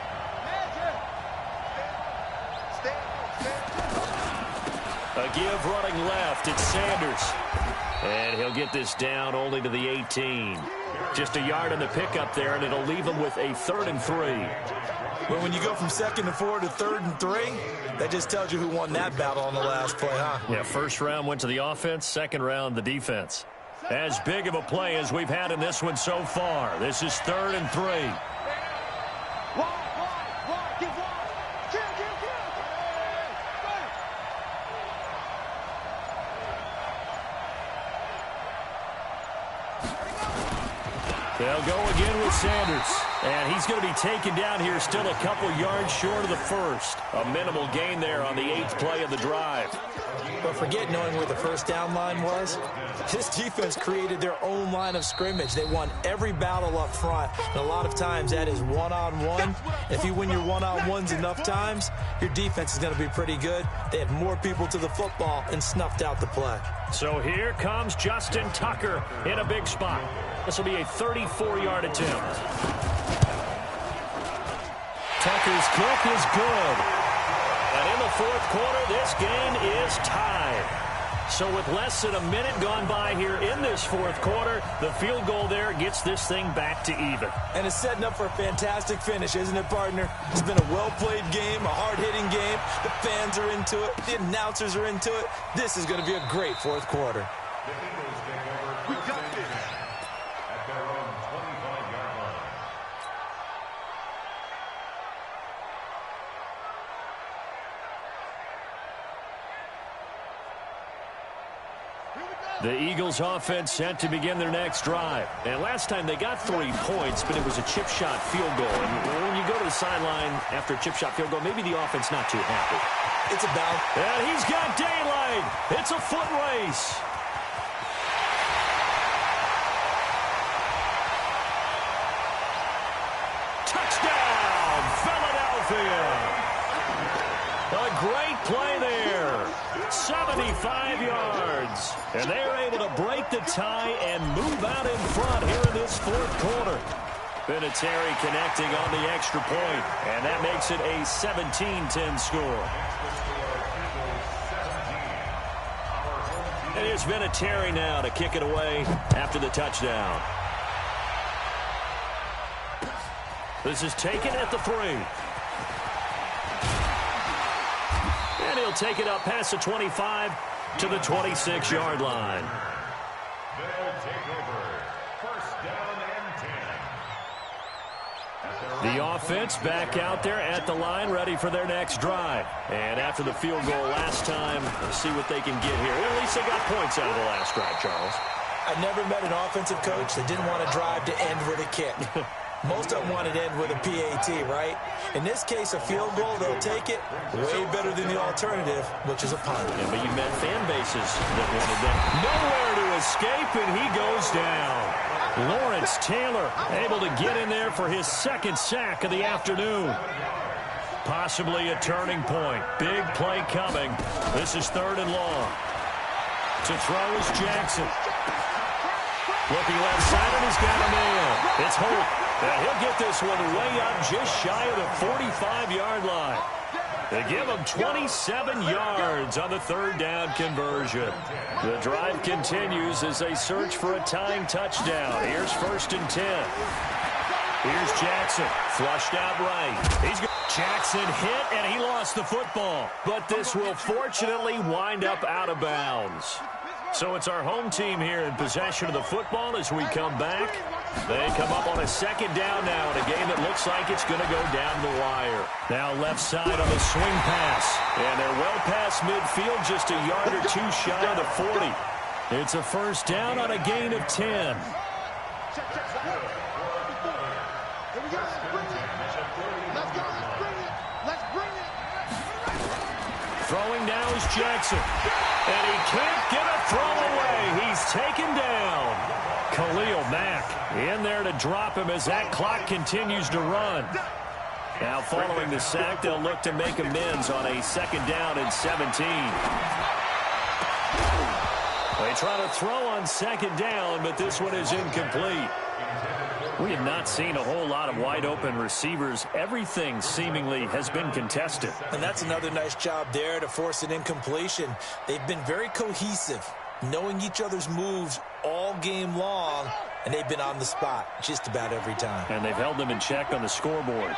A give running left. It's Sanders. And he'll get this down only to the 18. Just a yard on the pickup there, and it'll leave him with a 3rd and 3. Well, when you go from 2nd and 4 to 3rd and 3, that just tells you who won that battle on the last play, huh? Yeah, first round went to the offense, second round the defense. As big of a play as we've had in this one so far. This is 3rd and 3. They'll go again with Sanders. And he's going to be taken down here still a couple yards short of the first. A minimal gain there on the 8th play of the drive. But forget knowing where the first down line was. This defense created their own line of scrimmage. They won every battle up front. And a lot of times that is one-on-one. If you win your one-on-ones enough times, your defense is going to be pretty good. They had more people to the football and snuffed out the play. So here comes Justin Tucker in a big spot. This will be a 34-yard attempt. Tucker's kick is good. And in the fourth quarter, this game is tied. So with less than a minute gone by here in this fourth quarter, the field goal there gets this thing back to even. And it's setting up for a fantastic finish, isn't it, partner? It's been a well-played game, a hard-hitting game. The fans are into it. The announcers are into it. This is going to be a great fourth quarter. We got this. At their own 25-yard line. The Eagles offense set to begin their next drive. And last time they got 3 points, but it was a chip shot field goal. And when you go to the sideline after a chip shot field goal, maybe the offense not too happy. It's about. And he's got daylight. It's a foot race. Touchdown, Philadelphia. A great play there. 75 yards. And they are able to break the tie and move out in front here in this fourth quarter. Vinatieri connecting on the extra point, and that makes it a 17-10 score. And here's Vinatieri now to kick it away after the touchdown. This is taken at the 3. And he'll take it up past the 25 to the 26-yard line. They'll take over. First down and 10. The offense back out there at the line, ready for their next drive. And after the field goal last time, let's see what they can get here. Well, at least they got points out of the last drive, Charles. I've never met an offensive coach that didn't want to drive to end with a kick. Most of them wanted to end with a PAT, right? In this case, a field goal, they'll take it. Way better than the alternative, which is a punt. Yeah, but you've met fan bases that wanted that. Nowhere to escape, and he goes down. Lawrence Taylor able to get in there for his second sack of the afternoon. Possibly a turning point. Big play coming. This is 3rd and long. To throw is Jackson. Looking left side, and he's got a man. It's Holt. And he'll get this one way up just shy of the 45-yard line. They give him 27 yards on the 3rd down conversion. The drive continues as they search for a tying touchdown. Here's 1st and 10. Here's Jackson, flushed out right. Jackson hit, and he lost the football. But this will fortunately wind up out of bounds. So it's our home team here in possession of the football as we come back. They come up on a 2nd down now in a game that looks like it's going to go down the wire. Now left side on the swing pass. And they're well past midfield, just a yard or two shy of the 40. It's a 1st down on a gain of 10. Throwing now is Jackson. And he can't get a throw away. He's taken down. Khalil Mack in there to drop him as that clock continues to run. Now following the sack, they'll look to make amends on a 2nd down and 17. They try to throw on 2nd down, but this one is incomplete. We have not seen a whole lot of wide-open receivers. Everything seemingly has been contested. And that's another nice job there to force an incompletion. They've been very cohesive, knowing each other's moves all game long, and they've been on the spot just about every time. And they've held them in check on the scoreboard.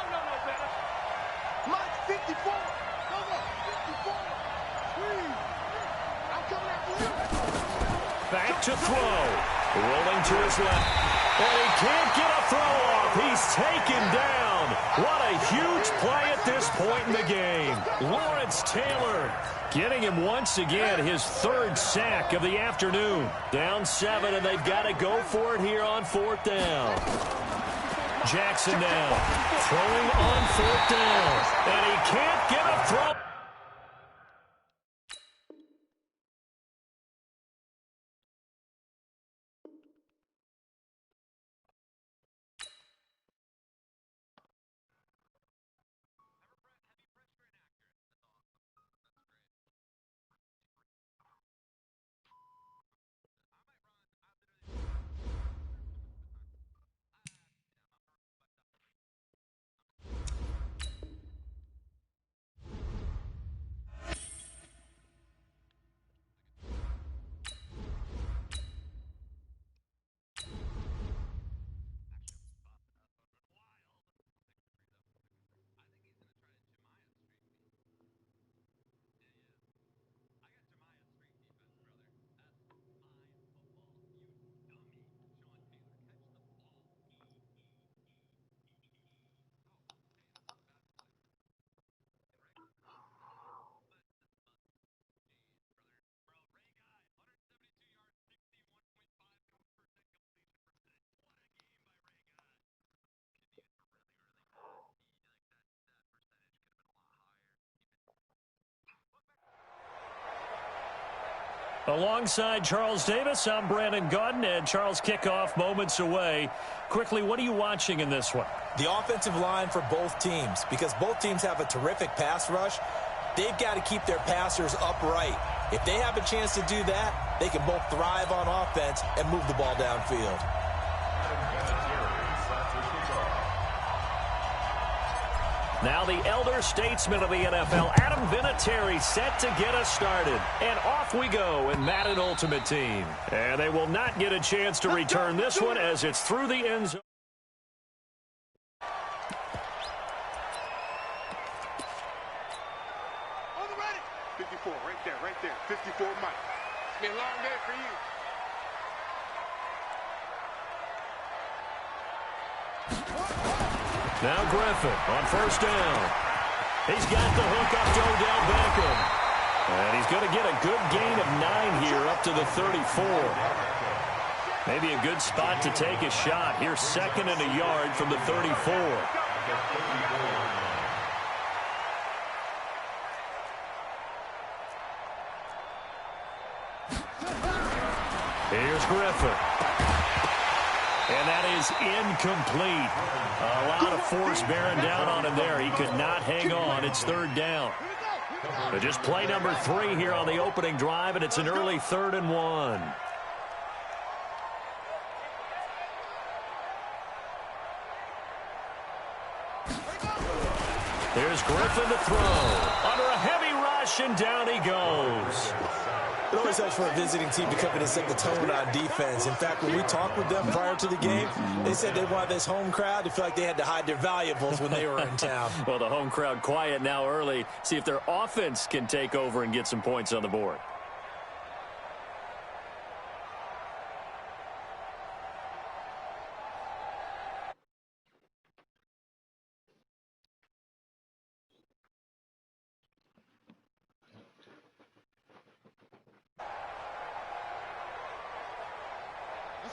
Back to throw. Rolling to his left. And he can't get a throw off. He's taken down. What a huge play at this point in the game. Lawrence Taylor getting him once again his 3rd sack of the afternoon. Down 7, and they've got to go for it here on 4th down. Jackson now throwing on 4th down. And he can't get a throw. Alongside Charles Davis, I'm Brandon Gaudin, and Charles, kickoff moments away. Quickly, what are you watching in this one? The offensive line for both teams, because both teams have a terrific pass rush. They've got to keep their passers upright. If they have a chance to do that, they can both thrive on offense and move the ball downfield. Now the elder statesman of the NFL, Adam Vinatieri, set to get us started. And off we go in Madden Ultimate Team. And they will not get a chance to return this one as it's through the end zone. On the ready. 54, right there. 54 Mike. It's been a long day for you. Now Griffin on 1st down. He's got the hook up to Odell Beckham. And he's going to get a good gain of 9 here up to the 34. Maybe a good spot to take a shot. Here's 2nd and a yard from the 34. Here's Griffin. And that is incomplete. A lot of force bearing down on him there. He could not hang on. It's third down. But just play number 3 here on the opening drive, and it's an early 3rd and 1. Here's Griffin to throw. Under a heavy rush, and down he goes. It always helps for a visiting team to come in and set the tone on defense. In fact, when we talked with them prior to the game, they said they wanted this home crowd to feel like they had to hide their valuables when they were in town. Well, the home crowd quiet now early. See if their offense can take over and get some points on the board.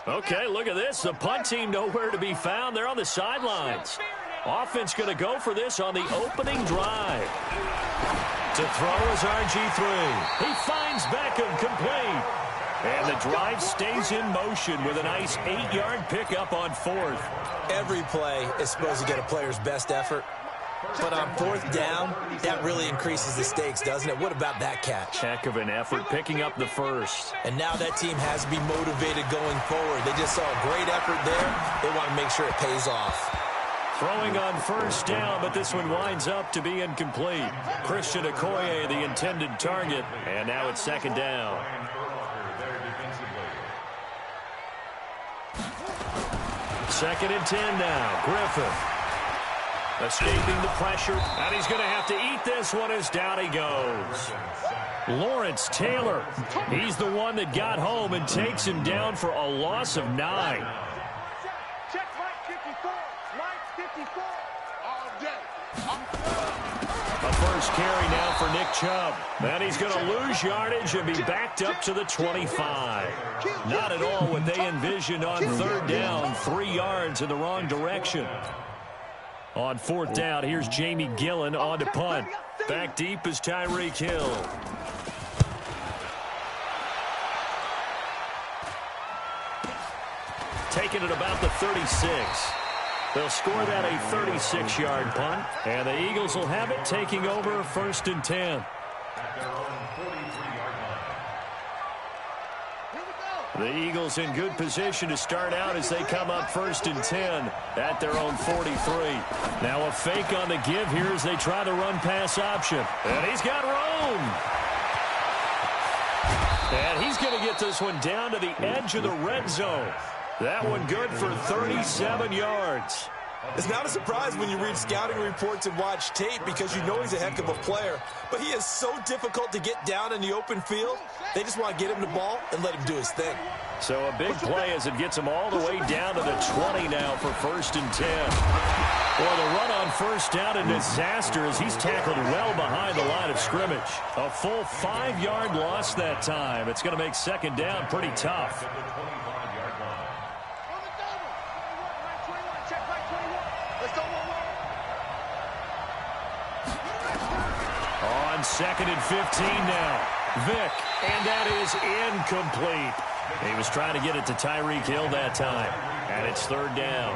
Okay, look at this. The punt team nowhere to be found. They're on the sidelines. Offense going to go for this on the opening drive. To throw is RG3. He finds Beckham complete. And the drive stays in motion with a nice 8-yard pickup on 4th. Every play is supposed to get a player's best effort. But on 4th down, that really increases the stakes, doesn't it? What about that catch? Heck of an effort picking up the first. And now that team has to be motivated going forward. They just saw a great effort there. They want to make sure it pays off. Throwing on 1st down, but this one winds up to be incomplete. Christian Okoye, the intended target, and now it's 2nd down. 2nd and 10 now. Griffin. Escaping the pressure, and he's going to have to eat this one as down he goes. Lawrence Taylor, he's the one that got home and takes him down for a loss of 9. Check Mike 54. Mike 54. All day. A first carry now for Nick Chubb. And he's going to lose yardage and be backed up to the 25. Not at all what they envisioned on 3rd down. 3 yards in the wrong direction. On 4th down, here's Jamie Gillen on to punt. Back deep is Tyreek Hill. Taking it about the 36. They'll score that a 36-yard punt. And the Eagles will have it, taking over 1st and 10. The Eagles in good position to start out as they come up 1st and 10 at their own 43. Now a fake on the give here as they try the run-pass option. And he's got room. And he's going to get this one down to the edge of the red zone. That one good for 37 yards. It's not a surprise when you read scouting reports and watch tape because you know he's a heck of a player. But he is so difficult to get down in the open field. They just want to get him the ball and let him do his thing. So a big play as it gets him all the way down to the 20 now for 1st and 10. Well, the run on 1st down, a disaster as he's tackled well behind the line of scrimmage. A full 5-yard loss that time. It's going to make 2nd down pretty tough. On 2nd and 15 now. Vick, and that is incomplete. He was trying to get it to Tyreek Hill that time, and it's 3rd down.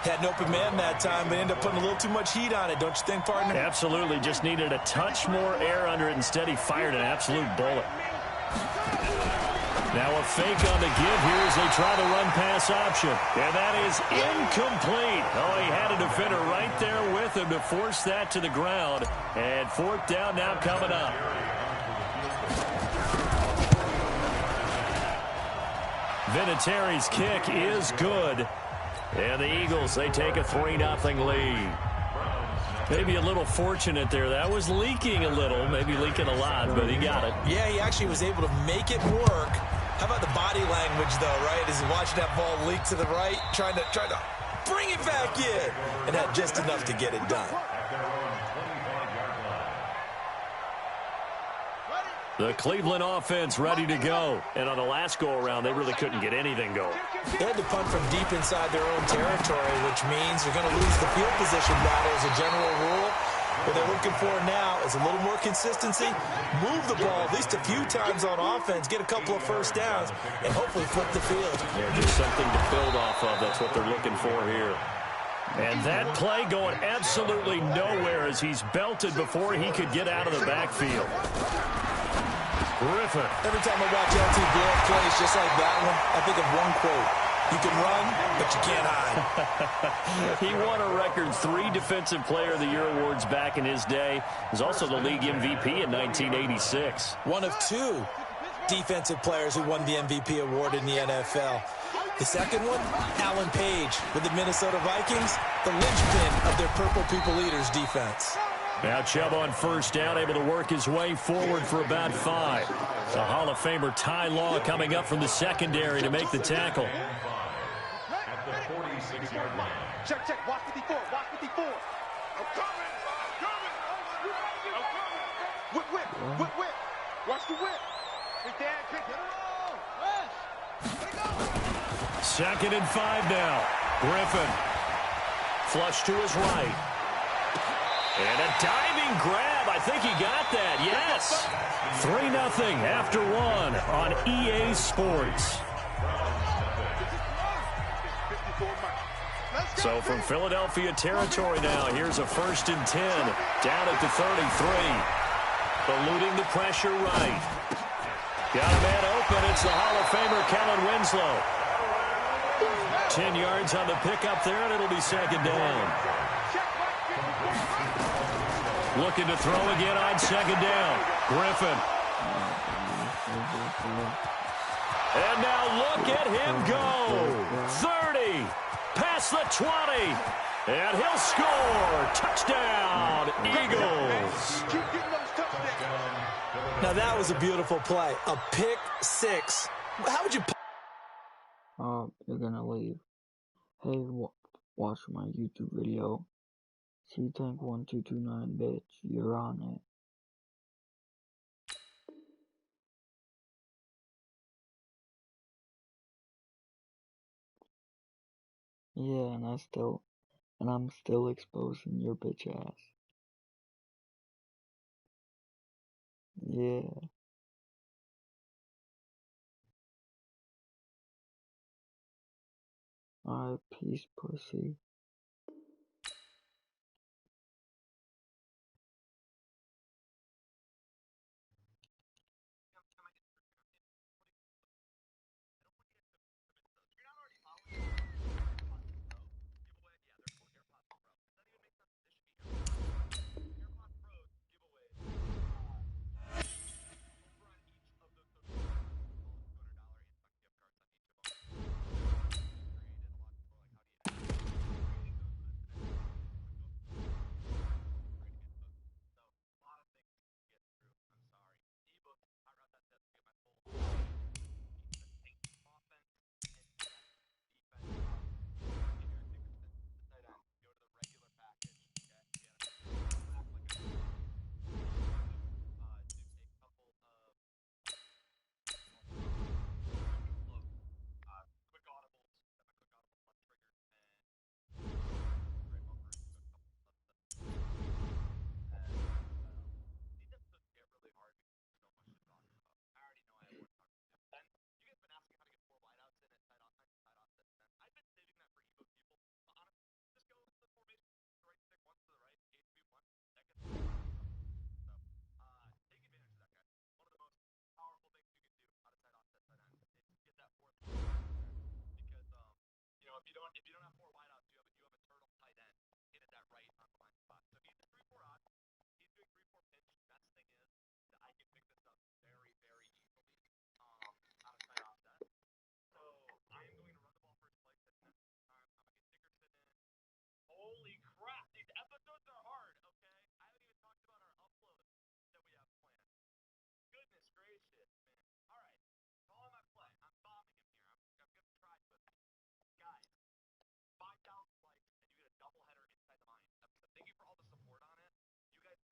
Had an open man that time, but ended up putting a little too much heat on it, don't you think, partner? Absolutely. Just needed a touch more air under it. Instead, he fired an absolute bullet. Now a fake on the give here as they try the run-pass option. And that is incomplete. Oh, he had a defender right there with him to force that to the ground. And 4th down now coming up. Vinatieri's kick is good. And the Eagles, they take a 3-0 lead. Maybe a little fortunate there. That was leaking a little, maybe leaking a lot, but he got it. Yeah, he actually was able to make it work. How about the body language, though, right? As he watched that ball leak to the right, trying to bring it back in, and had just enough to get it done. The Cleveland offense ready to go. And on the last go-around, they really couldn't get anything going. They had to punt from deep inside their own territory, which means they're going to lose the field position battle as a general rule. What they're looking for now is a little more consistency, move the ball at least a few times on offense, get a couple of first downs, and hopefully flip the field. Yeah, just something to build off of. That's what they're looking for here. And that play going absolutely nowhere as he's belted before he could get out of the backfield. Griffin. Every time I watch LT blow up plays just like that one, I think of one quote. You can run, but you can't hide. He won a record 3 Defensive Player of the Year awards back in his day. He was also the league MVP in 1986. One of 2 defensive players who won the MVP award in the NFL. The second one, Alan Page with the Minnesota Vikings, the linchpin of their Purple People Eaters defense. Now Chubb on first down, able to work his way forward for about 5. The Hall of Famer Ty Law coming up from the secondary to make the tackle. At the 46-yard line. Check, check. Watch 54. Watch 54. I'm coming. I'm coming. Whip, whip. Whip, whip. Watch the whip. Big dad, kick it. Second and 5 now. Griffin. Flush to his right. And a diving grab. I think he got that. Yes. 3-0 after 1 on EA Sports. So from Philadelphia territory now, here's a 1st and 10. Down at the 33. Eluding the pressure right. Got a man open. It's the Hall of Famer Kellen Winslow. 10 yards on the pickup there, and it'll be 2nd down. Looking to throw again on 2nd down. Griffin. And now look at him go. 30. Past the 20. And he'll score. Touchdown, Eagles. Now that was a beautiful play. A pick 6. How would you... You're gonna leave. Hey, watch my YouTube video. C-Tank1229, bitch. You're on it. Yeah, and I'm still exposing your bitch ass. Yeah. Alright, peace, pussy. If you don't have 4 wideouts, you have a turtle tight end hit at that right on blind spot. So he's a 3-4 odds. He's doing 3-4 pitch. Best thing is that I can pick this up very, very easily.